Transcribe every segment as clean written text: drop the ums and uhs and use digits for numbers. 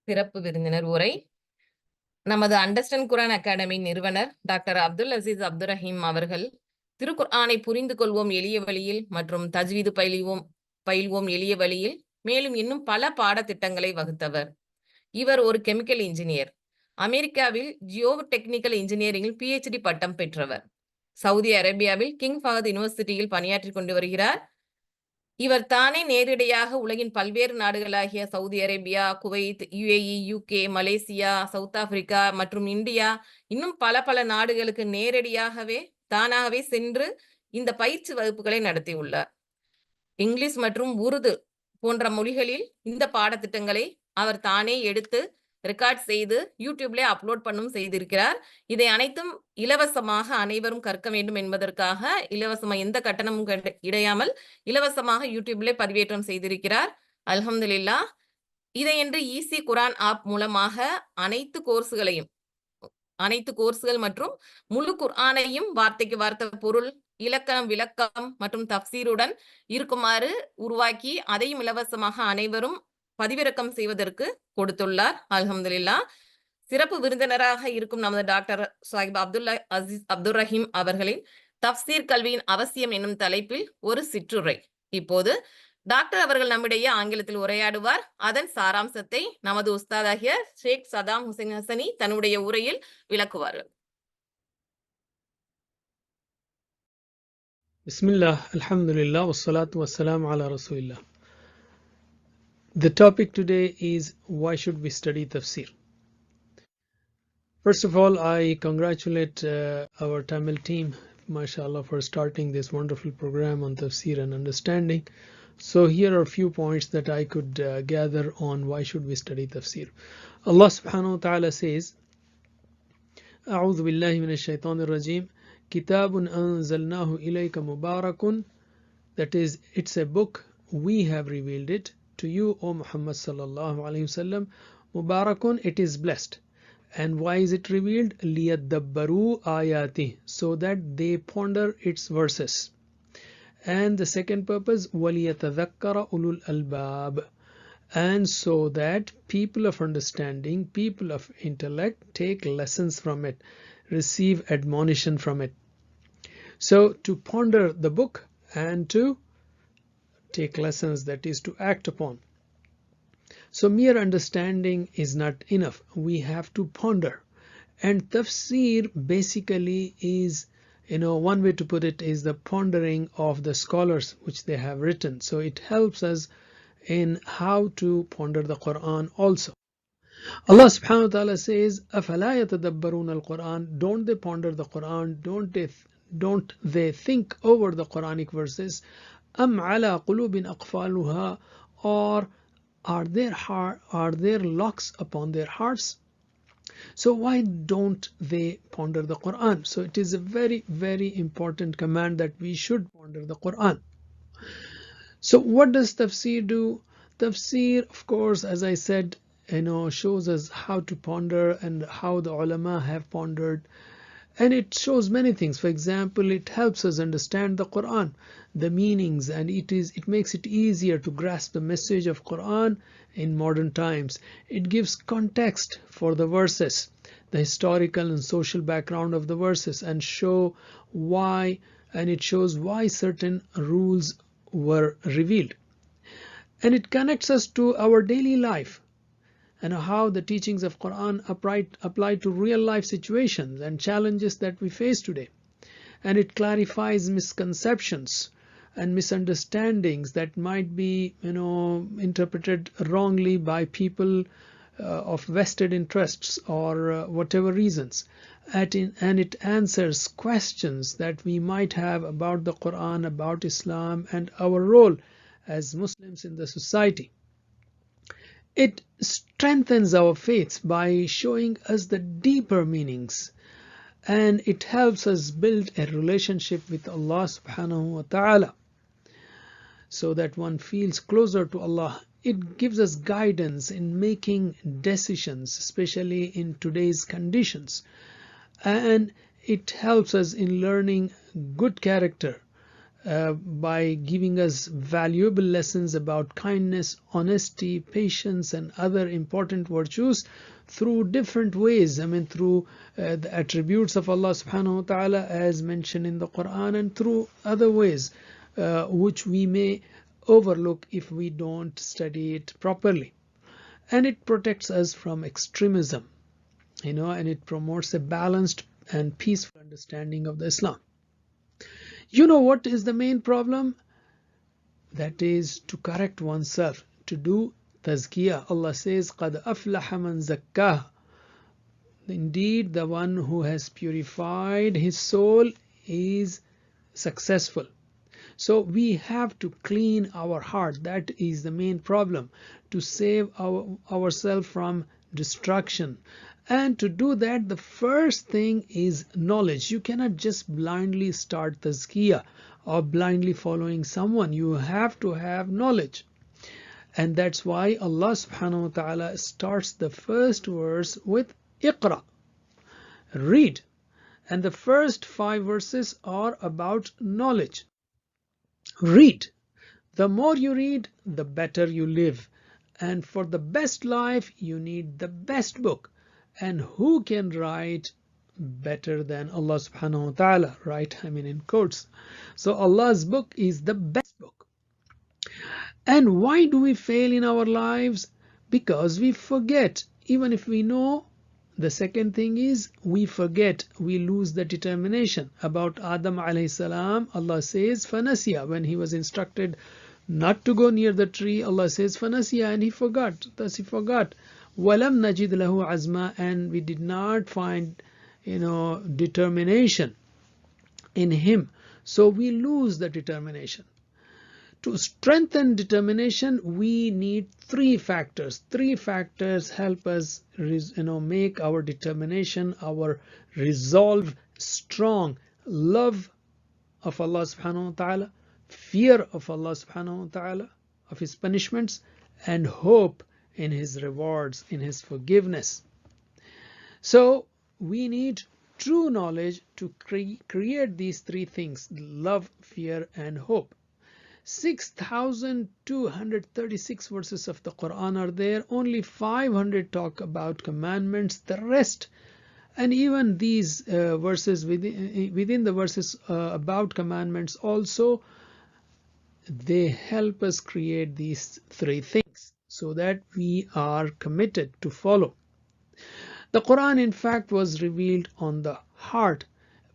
சிறப்பு விருந்தினர் உரை நமது அண்டர்ஸ்டாண்ட் குர்ஆன் அகாடமி நிறுவனர் டாக்டர் அப்துல் அசீஸ் அப்துல் ரஹீம் அவர்கள் திருக்குர்ஆனை புரிந்து கொள்வோம் எளிய வழியில் மற்றும் தஜ்வீது பயில்வோம் எளிய வழியில் மேலும் இன்னும் பல பாடத்திட்டங்களை வகுத்தவர். இவர் ஒரு கெமிக்கல் இன்ஜினியர். அமெரிக்காவில் ஜியோ டெக்னிக்கல் இன்ஜினியரிங்கில் PhD பட்டம் பெற்றவர். சவுதி அரேபியாவில் கிங் ஃபஹத் யூனிவர்சிட்டியில் பணியாற்றி கொண்டு வருகிறார். இவர் தானே நேரடியாக உலகின் பல்வேறு நாடுகளாகிய Saudi Arabia, Kuwait, UAE, UK, Malaysia, South Africa மற்றும் இந்தியா இன்னும் பல நாடுகளுக்கு நேரடியாகவே தானாகவே சென்று இந்த பயிற்சி வகுப்புகளை நடத்தியுள்ளார். இங்கிலீஷ் மற்றும் உருது போன்ற மொழிகளில் இந்த பாடத்திட்டங்களை அவர் தானே எடுத்து ரெக்கார்ட் செய்து யூடியூப்ல அப்லோட் பண்ணும் செய்திருக்கிறார். இதை அனைத்தும் இலவசமாக அனைவரும் கற்க வேண்டும் என்பதற்காக எந்த கட்டணமும் இடையாமல் இலவசமாக யூடியூப்ல பதிவேற்றம் செய்திருக்கிறார். அல்ஹம்துலில்லாஹ். இதையென்று ஈஸி குர்ஆன் ஆப் மூலமாக அனைத்து கோர்ஸ்கள் மற்றும் முழு குர்ஆனையும் வார்த்தைக்கு வார்த்தை பொருள், இலக்கணம், விளக்கம் மற்றும் தப்சீருடன் இருக்குமாறு உருவாக்கி அதையும் இலவசமாக அனைவரும் பதிவிறக்கம் செய்வதற்கு கொடுத்துள்ளார். அல்ஹம்துலில்லாஹ். சிறப்பு விருந்தினராக இருக்கும் நமது டாக்டர் சாஹிப் அசீஸ் அப்துல் ரஹீம் அவர்களின் தப்சீர் கல்வியின் அவசியம் என்னும் தலைப்பில் ஒரு சிற்றுரை. இப்போது டாக்டர் அவர்கள் நம்மிடையே ஆங்கிலத்தில் உரையாடுவார். அதன் சாராம்சத்தை நமது உஸ்தாதாகிய ஷேக் சதாம் ஹுசைன் ஹசனி தன்னுடைய உரையில் விளக்குவார்கள். Bismillah, alhamdulillah, wassalatu wassalamu ala rasulillah. The topic today is why should we study tafsir? First of all, I congratulate our Tamil team, mashallah, for starting this wonderful program on tafsir and understanding. So here are a few points that I could gather on why should we study tafsir. Allah subhanahu wa ta'ala says, A'udhu billahi minash shaitanir rajim, Kitabun anzalnahu ilayka mubarakun, that is, it's a book, we have revealed it to you, O Muhammad sallallahu alayhi wasallam. Mubarakun, it is blessed. And why is it revealed? Liyadabbaru ayati, so that they ponder its verses. And the second purpose, waliyatadhakkara ulul albab, and so that people of understanding, people of intellect take lessons from it, receive admonition from it. So to ponder the book and to take lessons, that is to act upon. So mere understanding is not enough, we have to ponder. And tafsir basically is, one way to put it is the pondering of the scholars which they have written. So it helps us in how to ponder the Quran also. Allah subhanahu wa ta'ala says, أَفَلَا يَتَدَبَّرُونَ الْقُرْآنَ, don't they ponder the Quran, don't they think over the Quranic verses? أَمْ عَلَى قُلُوبٍ أَقْفَالُهَا, or are there locks upon their hearts? So why don't they ponder the Quran? So it is a very important command that we should ponder the Quran. So what does tafsir do? Tafsir, of course, as I said, shows us how to ponder and how the ulama have pondered, and it shows many things. For example, it helps us understand the Quran, the meanings, and it makes it easier to grasp the message of Quran in modern times. It gives context for the verses, the historical and social background of the verses, and it shows why certain rules were revealed. And it connects us to our daily life and how the teachings of Quran apply to real life situations and challenges that we face today. And it clarifies misconceptions and misunderstandings that might be interpreted wrongly by people of vested interests or whatever reasons. And it answers questions that we might have about the Quran, about Islam, and our role as Muslims in the society. It strengthens our faith by showing us the deeper meanings, and it helps us build a relationship with Allah subhanahu wa ta'ala so that one feels closer to Allah. It gives us guidance in making decisions, especially in today's conditions, and it helps us in learning good character by giving us valuable lessons about kindness, honesty, patience, and other important virtues through different ways. I mean, through the attributes of Allah subhanahu wa ta'ala as mentioned in the Quran, and through other ways which we may overlook if we don't study it properly. And it protects us from extremism, and it promotes a balanced and peaceful understanding of the Islam. You know what is the main problem? That is to correct oneself, to do tazkiyah. Allah says, قَدْ أَفْلَحَ مَنْ زَكَّاهَا. Indeed, the one who has purified his soul is successful. So we have to clean our heart. That is the main problem, to save ourselves from destruction. And to do that, the first thing is knowledge. You cannot just blindly start tazkiyah or blindly following someone. You have to have knowledge. And that's why Allah subhanahu wa ta'ala starts the first verse with Iqra, read. And the first 5 verses are about knowledge. Read. The more you read, the better you live. And for the best life, you need the best book. And who can write better than Allah subhanahu wa ta'ala, right? I mean in quotes. So Allah's book is the best book. And why do we fail in our lives? Because we forget. Even if we know, the second thing is we forget. We lose the determination. About Adam alayhi salam, Allah says fanasiya. When he was instructed not to go near the tree, Allah says fanasiya, and he forgot. Thus he forgot. وَلَمْ نَجِدْ لَهُ عَزْمًا, and we did not find determination in him. So we lose the determination. To strengthen determination, we need 3 factors. 3 factors help us make our determination, our resolve strong. Love of Allah subhanahu wa ta'ala, fear of Allah subhanahu wa ta'ala, of his punishments, and hope in his rewards, in his forgiveness. So we need true knowledge to create these 3 things: love, fear, and hope. 6,236 verses of the Quran are there. Only 500 talk about commandments. The rest, and even these verses within the verses about commandments also, they help us create these 3 things, so that we are committed to follow. The Quran, in fact, was revealed on the heart.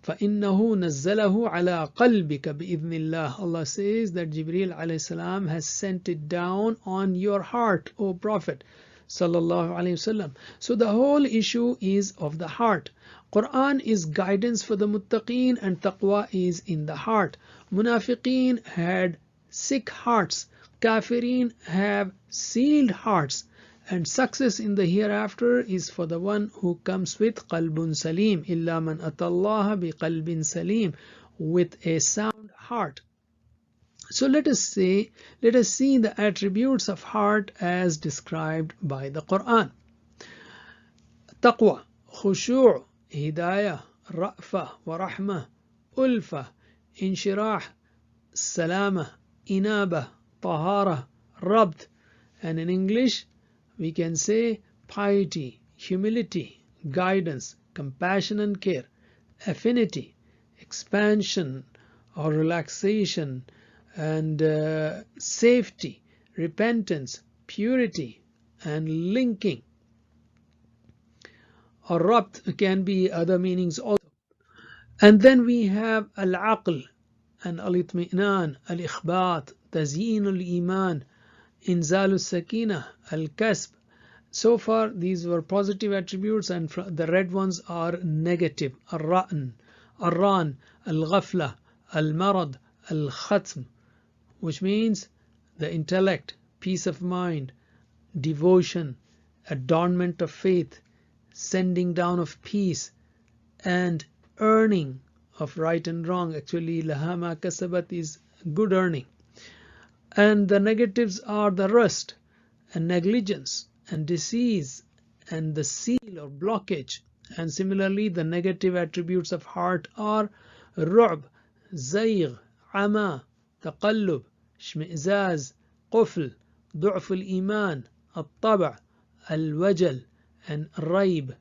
فَإِنَّهُ نَزَّلَهُ عَلَىٰ قَلْبِكَ بِإِذْنِ اللَّهِ. Allah says that Jibreel alayhi salam has sent it down on your heart, O Prophet sallallahu alayhi wasallam. So the whole issue is of the heart. Quran is guidance for the muttaqeen, and taqwa is in the heart. Munafiqeen had sick hearts. Kafirin have sealed hearts. And success in the hereafter is for the one who comes with qalbun salim. Illa man atallaha bi qalbin salim, with a sound heart. So let us see the attributes of heart as described by the Quran. Taqwa, khushu', hidayah, ra'fa wa rahmah, ulfa, inshirah, salama, inaba, tahara, rabd. And in English we can say piety, humility, guidance, compassion and care, affinity, expansion or relaxation, and safety, repentance, purity, and linking. Or rabt can be other meanings also. And then we have al-aql and al-itmi'nan, al-ikhbat, tazyin al-iman, inzal al-sakina, al-kasb. So far these were positive attributes, and the red ones are negative. Ar-ra'n, ar-ran, al-ghafla, al-marad, al-khatm, which means the intellect, peace of mind, devotion, adornment of faith, sending down of peace, and earning of right and wrong. Actually, laha ma kasabat is good earning. And the negatives are the rust and negligence and disease and the seal or blockage. And similarly, the negative attributes of heart are ru'b, zayg, عمى تقلب اشمئزاز قفل ضعف الإيمان الطبع الوجل and ريب,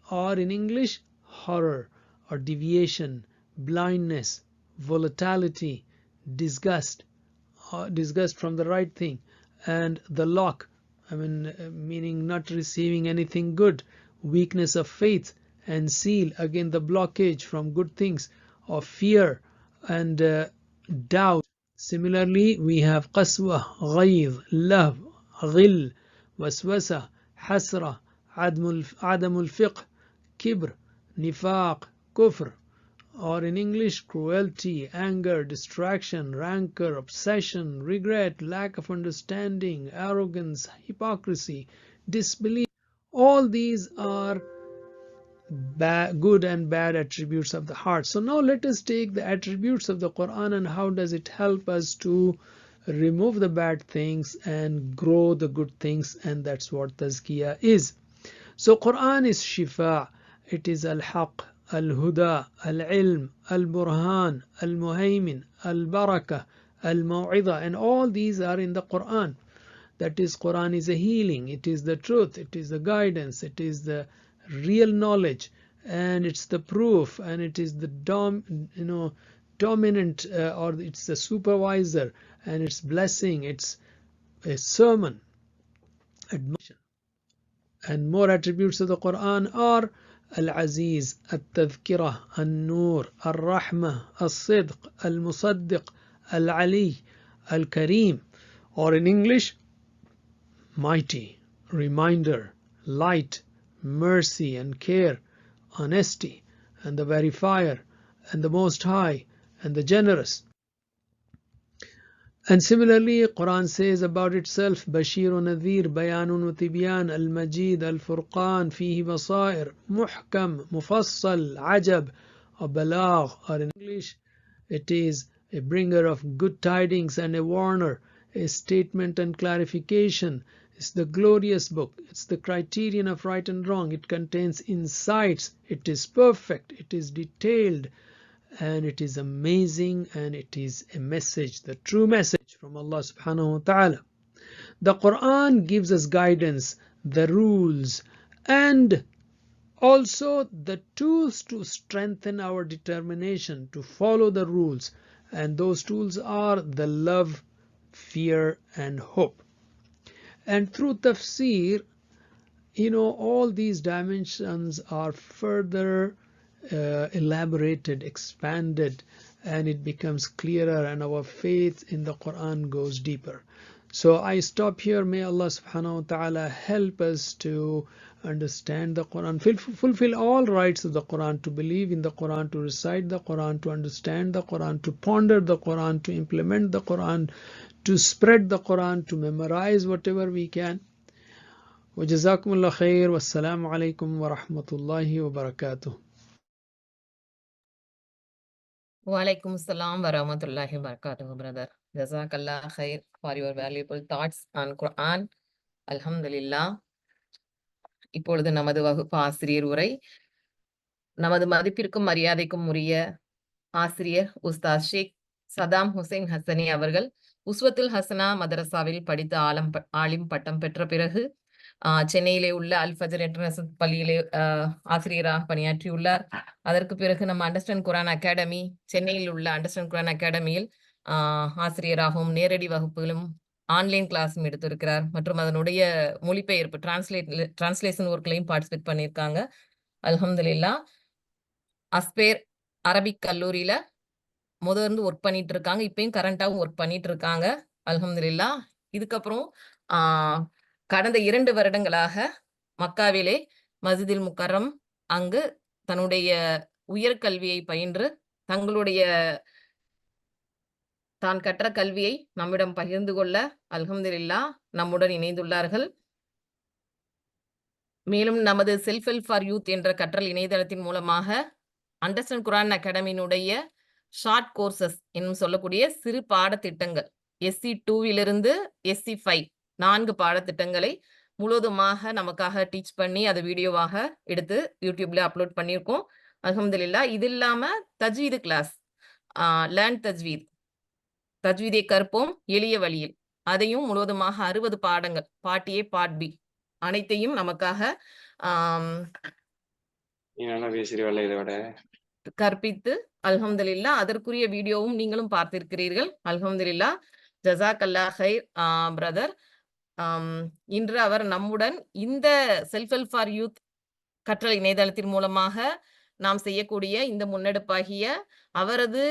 or in English horror or deviation, blindness, volatility, disgust from the right thing, and the lock, meaning not receiving anything good, weakness of faith, and seal, again the blockage from good things, of fear and doubt. Similarly, we have qaswa, ghayz, lahv, ghil, waswasa, hasra, adamul fiqh, kibr, nifaq, kufr, or in English cruelty, anger, distraction, rancor, obsession, regret, lack of understanding, arrogance, hypocrisy, disbelief. All these are good and bad attributes of the heart. So now let us take the attributes of the Quran and how does it help us to remove the bad things and grow the good things, and that's what tazkiyah is. So Quran is shifa, it is al-haq, al-huda, al-ilm, al-burhan, al-muhaymin, al-barakah, al-maw'idha, and all these are in the Quran. That is, Quran is a healing, it is the truth, it is the guidance, it is the real knowledge, and it's the proof, and it is the dominant or it's the supervisor, and it's blessing, it's a sermon, admonition. And more attributes of the Quran are Al-Aziz, Al-Tadhkirah, Al-Nur, Al-Rahmah, Al-Sidq, Al-Musaddiq, Al-Ali, Al-Kareem, or in English, mighty, reminder, light, mercy and care, honesty, and the verifier, and the most high, and the generous. And similarly, Quran says about itself, Bashir wa Nadhir, Bayanun wa Tibyan, Al-Majid, Al-Furqan, Fihi Basair, Muhkam, Mufassal, Ajab, or Balagh, or in English, it is a bringer of good tidings and a warner, a statement and clarification. It's the glorious book. It's the criterion of right and wrong. It contains insights. It is perfect. It is detailed. And it is amazing. And it is a message, the true message from Allah subhanahu wa ta'ala. The Quran gives us guidance, the rules, and also the tools to strengthen our determination to follow the rules. And those tools are the love, fear, and hope. And through tafsir, all these dimensions are further elaborated, expanded, and it becomes clearer, and our faith in the Quran goes deeper. So I stop here. May Allah subhanahu wa ta'ala help us to understand the Quran, fulfill all rights of the Quran, to believe in the Quran, to recite the Quran, to understand the Quran, to ponder the Quran, to implement the Quran, to spread the Quran, to memorize whatever we can. وجزاكم الله خير والسلام عليكم ورحمة الله وبركاته. Walaikum assalam wa rahmatullahi wa barakatuh, brother. Jazakallah khair for your valuable thoughts on Quran. Alhamdulillah. இப்பொழுது நமது வகுப்பு ஆசிரியர் உரை. நமது மதிப்பிற்கும் மரியாதைக்கும் உரிய ஆசிரியர் உஸ்தாத் ஷேக் சதாம் ஹுசைன் ஹசனி அவர்கள் உஸ்வத்துல் ஹசனா மதரசாவில் படித்து ஆலிம் பட்டம் பெற்ற பிறகு சென்னையிலே உள்ள அல்-ஃபஜர் இன்டர்நேஷனல் பள்ளியிலே ஆசிரியராக பணியாற்றியுள்ளார். அதற்கு பிறகு நம்ம அண்டர்ஸ்டாண்ட் குரான் அகாடமி, சென்னையில் உள்ள அண்டர்ஸ்டாண்ட் குரான் அகாடமியில் ஆசிரியராகவும் நேரடி வகுப்புகளும் ஆன்லைன் கிளாஸும் எடுத்திருக்கிறார். மற்றும் அதனுடைய மொழிபெயர்ப்பு டிரான்ஸ்லேஷன் ஒர்க்லையும் பார்ட்டிசிபேட் பண்ணியிருக்காங்க. அல்ஹம்துலில்லாஹ். அஸ்பேர் அரபிக் கல்லூரியில முதல்ல ஒர்க் பண்ணிட்டு இருக்காங்க. இப்பயும் கரண்டாவும் ஒர்க் பண்ணிட்டு இருக்காங்க. அல்ஹம்துலில்லாஹ். இதுக்கப்புறம் கடந்த 2 வருடங்களாக மக்காவிலே மஸ்ஜிதுல் முக்கர்ரம் அங்கு தன்னுடைய உயர்கல்வியை பயின்று தான் கற்ற கல்வியை நம்மிடம் பகிர்ந்து கொள்ள அல்ஹம்துலில்லாஹ் நம்முடன் இணைந்துள்ளார்கள். மேலும் நமது செல்ஃப் ஹெல்ப் ஃபார் யூத் என்ற கற்றல் இணையதளத்தின் மூலமாக அண்டர்ஸ்டாண்ட் குரான் அகாடமியினுடைய ஷார்ட் கோர்சஸ் என்னும் சொல்லக்கூடிய சிறு பாடத்திட்டங்கள் SC2 SC5 4 பாடத்திட்டங்களை முழுவதுமாக நமக்காக டீச் பண்ணி அதை வீடியோவாக எடுத்து யூடியூப்ல அப்லோட் பண்ணியிருக்கோம். அல்ஹம்துலில்லாஹ். இது இல்லாம தஜ்வீது கிளாஸ், லேர்ன் தஜ்வீத் தஜ்வீதை கற்போம் எளிய வழியில். அதையும் முழுவதுமாக 60 பாடங்கள், பார்ட் ஏ பார்ட் பி அனைத்தையும் நமக்காக கற்பித்து அல்ஹம்துலில்லாஹ் அதற்குரிய வீடியோவும் நீங்களும் பார்த்திருக்கிறீர்கள். அல்ஹம்துலில்லாஹ், ஜஸாக்கல்லாஹ் ஹைர் பிரதர். இன்று அவர் நம்முடன் இந்த செல்ஃப் ஹெல்ப் ஃபார் யூத் கற்றல் இணையதளத்தின் மூலமாக நாம் செய்யக்கூடிய இந்த முன்னெடுப்பாகிய அவரது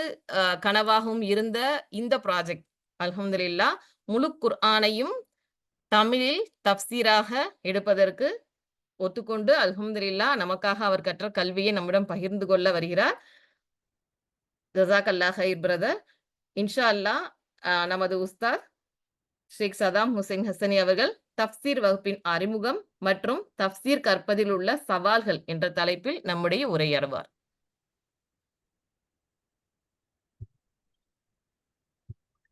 கனவாகவும் இருந்த இந்த ப்ராஜெக்ட் அல்ஹம்துலில்லாஹ் முழு குர்ஆனையும் தமிழில் தப்சீராக எடுப்பதற்கு ஒத்துக்கொண்டு அல்ஹம்துலில்லாஹ் நமக்காக அவர் கற்ற கல்வியை நம்மிடம் பகிர்ந்து கொள்ள வருகிறார். ஜஸாக்கல்லாஹ் ஹைர் பிரதர். இன்ஷா அல்லாஹ் நமது உஸ்தாத் ஷேக் சதாம் ஹுசைன் ஹசனி அவர்கள் தப்சீர் வகுப்பின் அறிமுகம் மற்றும் தப்சீர் கற்பதில் உள்ள சவால்கள் என்ற தலைப்பில் நம்முடைய உரையாடுவார்.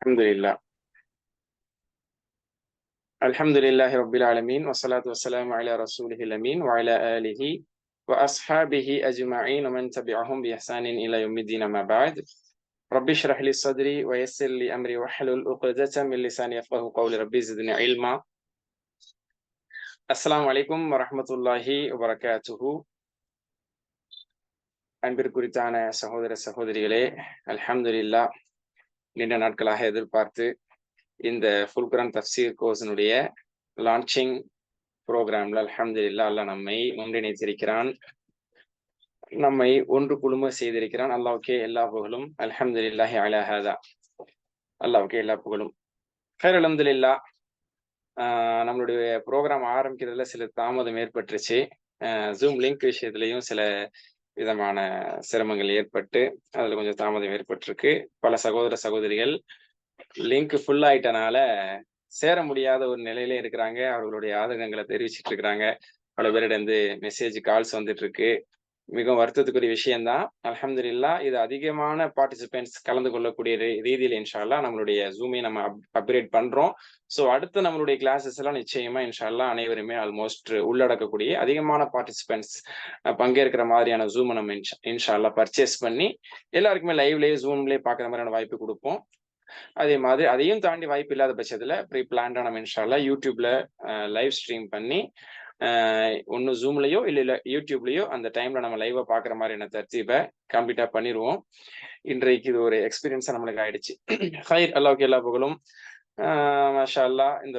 அல்ஹம்துலில்லாஹ். அல்ஹம்துலில்லாஹி ரப்பில் ஆலமீன் வஸ்ஸலாத்து வஸ்ஸலாமு அலா ரசூலிஹில் அமீன் வ அலா ஆலிஹி வ அஸ்ஹாபிஹி அஜ்மஈன் வ மன் தபிஅஹும் பி இஹ்சானின் இலா யௌமிddin அம்மா பஅத். ரப்பி ஷ்ரஹ் லி ஸத்ரி வ யஸ்ஸிர் லி அம்ரி வஹ்லுல் உக்ததம் மின் லிசானி யஃப்கஹு கௌலி. ரப்பி ஸித்னி இல்மா. அஸ்ஸலாமு அலைக்கும் வ ரஹ்மத்துல்லாஹி வ பரகாத்துஹு. அன்பிற்குரித்தான சகோதர சகோதரிகளே, அல்ஹம்துலில்லாஹ் நீண்ட நாட்களாக எதிர்பார்த்து இந்த ஃபுல் குர்ஆன் தஃப்சீர் கோர்ஸினுடைய லான்ச்சிங் ப்ரோக்ராம்ல அல்ஹம்துலில்லாஹ் அல்லாஹ் நம்மை ஒன்றிணைத்திருக்கிறான், நம்மை ஒன்று குழும செய்திருக்கிறான். அல்லாஹ்வுக்கே எல்லா புகழும். அல்ஹம்துலில்லாஹி அலா ஹாதா. அல்லாஹ்வுக்கே எல்லா புகழும். ஹைர். அல்ஹம்துலில்லாஹ். நம்மளுடைய ப்ரோக்ராம் ஆரம்பிக்கிறதுல சில தாமதம் ஏற்பட்டுருச்சு. ஜூம் லிங்க் விஷயத்துலையும் சில விதமான சிரமங்கள் ஏற்பட்டு அதுல கொஞ்சம் தாமதம் ஏற்பட்டிருக்கு. பல சகோதர சகோதரிகள் லிங்க் ஃபுல் ஆயிட்டனால சேர முடியாத ஒரு நிலையிலே இருக்கிறாங்க. அவர்களுடைய ஆதங்கங்களை தெரிவிச்சிட்டு இருக்கிறாங்க. பல பேரிடம் மெசேஜ், கால்ஸ் வந்துட்டு இருக்கு. மிகவும் வருத்தத்துக்குரிய விஷயம்தான். அல்ஹம்துலில்லாஹ் இது அதிகமான பார்ட்டிசிபென்ட்ஸ் கலந்து கொள்ளக்கூடிய ரீதியில் இன்ஷா அல்லாஹ் நம்மளுடைய ஜூமை நம்ம அப்கிரேட் பண்றோம். ஸோ அடுத்து நம்மளுடைய கிளாஸஸ் எல்லாம் நிச்சயமா இன்ஷா அல்லாஹ் அனைவருமே ஆல்மோஸ்ட் உள்ளடக்கக்கூடிய அதிகமான பார்ட்டிசிபென்ட்ஸ் பங்கேற்கிற மாதிரியான ஜூமை நம்ம இன்ஷா அல்லாஹ் பர்ச்சேஸ் பண்ணி எல்லாருக்குமே லைவ்லயே ஜூம்லயே பார்க்குற மாதிரியான வாய்ப்பு கொடுப்போம். அதே மாதிரி அதையும் தாண்டி வாய்ப்பு இல்லாத பட்சத்துல ப்ரீ பிளான்டா நம்ம இன்ஷா அல்லாஹ் யூடியூப்ல லைவ் ஸ்ட்ரீம் பண்ணி ஒன்னு ஜூம்லயோ இல்ல யூடியூப்லயோ அந்த டைம்ல நம்ம லைவா பாக்குற மாதிரியான தர்த்தீபை கம்ப்ளீட்டா பண்ணிடுவோம். இன்றைக்கு இது ஒரு எக்ஸ்பீரியன்ஸா நம்மளுக்கு ஆயிடுச்சு. ஹைர். அல்லாஹ்வுக்கு எல்லா புகழும். மாஷா அல்லாஹ் இந்த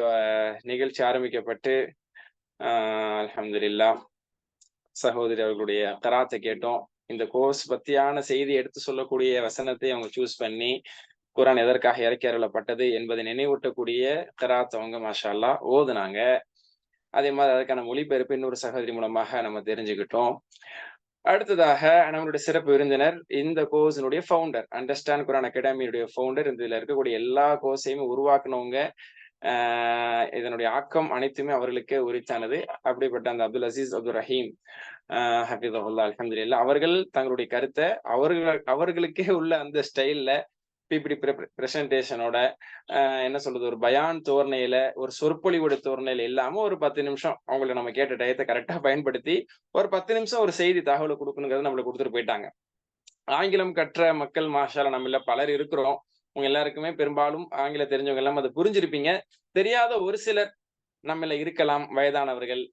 நிகழ்ச்சி ஆரம்பிக்கப்பட்டு அல்ஹம்துலில்லாஹ் சகோதரி அவர்களுடைய கராத்தை கேட்டோம். இந்த கோர்ஸ் பத்தியான செய்தி எடுத்து சொல்லக்கூடிய வசனத்தை அவங்க சூஸ் பண்ணி குர்ஆன் எதற்காக இறக்கி அருளப்பட்டது என்பதை நினைவூட்டக்கூடிய கராத் அவங்க மாஷா அல்லாஹ் ஓதுனாங்க. அதே மாதிரி அதுக்கான மொழிபெயர்ப்பு இன்னொரு சகோதரி மூலமாக நம்ம தெரிஞ்சுக்கிட்டோம். அடுத்ததாக நம்மளுடைய சிறப்பு விருந்தினர், இந்த கோர்ஸினுடைய ஃபவுண்டர், அண்டர்ஸ்டாண்ட் குர்ஆன் அகாடமியுடைய ஃபவுண்டர், இதுல இருக்கக்கூடிய எல்லா கோர்ஸையும் உருவாக்குனவங்க. இதனுடைய ஆக்கம் அனைத்துமே அவர்களுக்கே உரித்தானது. அப்படிப்பட்ட அந்த அப்துல் அசீஸ் அப்துல் ரஹீம் ஹஃபிதஹுல்லாஹ் அல்ஹம்துலில்லாஹ் அவர்கள் தங்களுடைய கருத்தை அவர்களுக்கே உள்ள அந்த ஸ்டைல்ல பிபிடி பிரசன்டேஷனோட என்ன சொல்றது, ஒரு பயான் தோரணையில, ஒரு சொற்பொழிவோட தோரணையில இல்லாம ஒரு 10 நிமிஷம் அவங்களை நம்ம கேட்ட டயத்தை கரெக்டா பயன்படுத்தி ஒரு 10 நிமிஷம் ஒரு செய்தி தகவலை கொடுக்கணுங்கிறத நம்மளுக்கு கொடுத்துட்டு போயிட்டாங்க. ஆங்கிலம் கற்ற மக்கள் மாஷால நம்மள பலர் இருக்கிறோம். உங்க எல்லாருக்குமே பெரும்பாலும் ஆங்கிலம் தெரிஞ்சவங்க எல்லாம் அதை புரிஞ்சிருப்பீங்க. தெரியாத ஒரு சிலர் நம்மள இருக்கலாம், வயதானவர்கள்.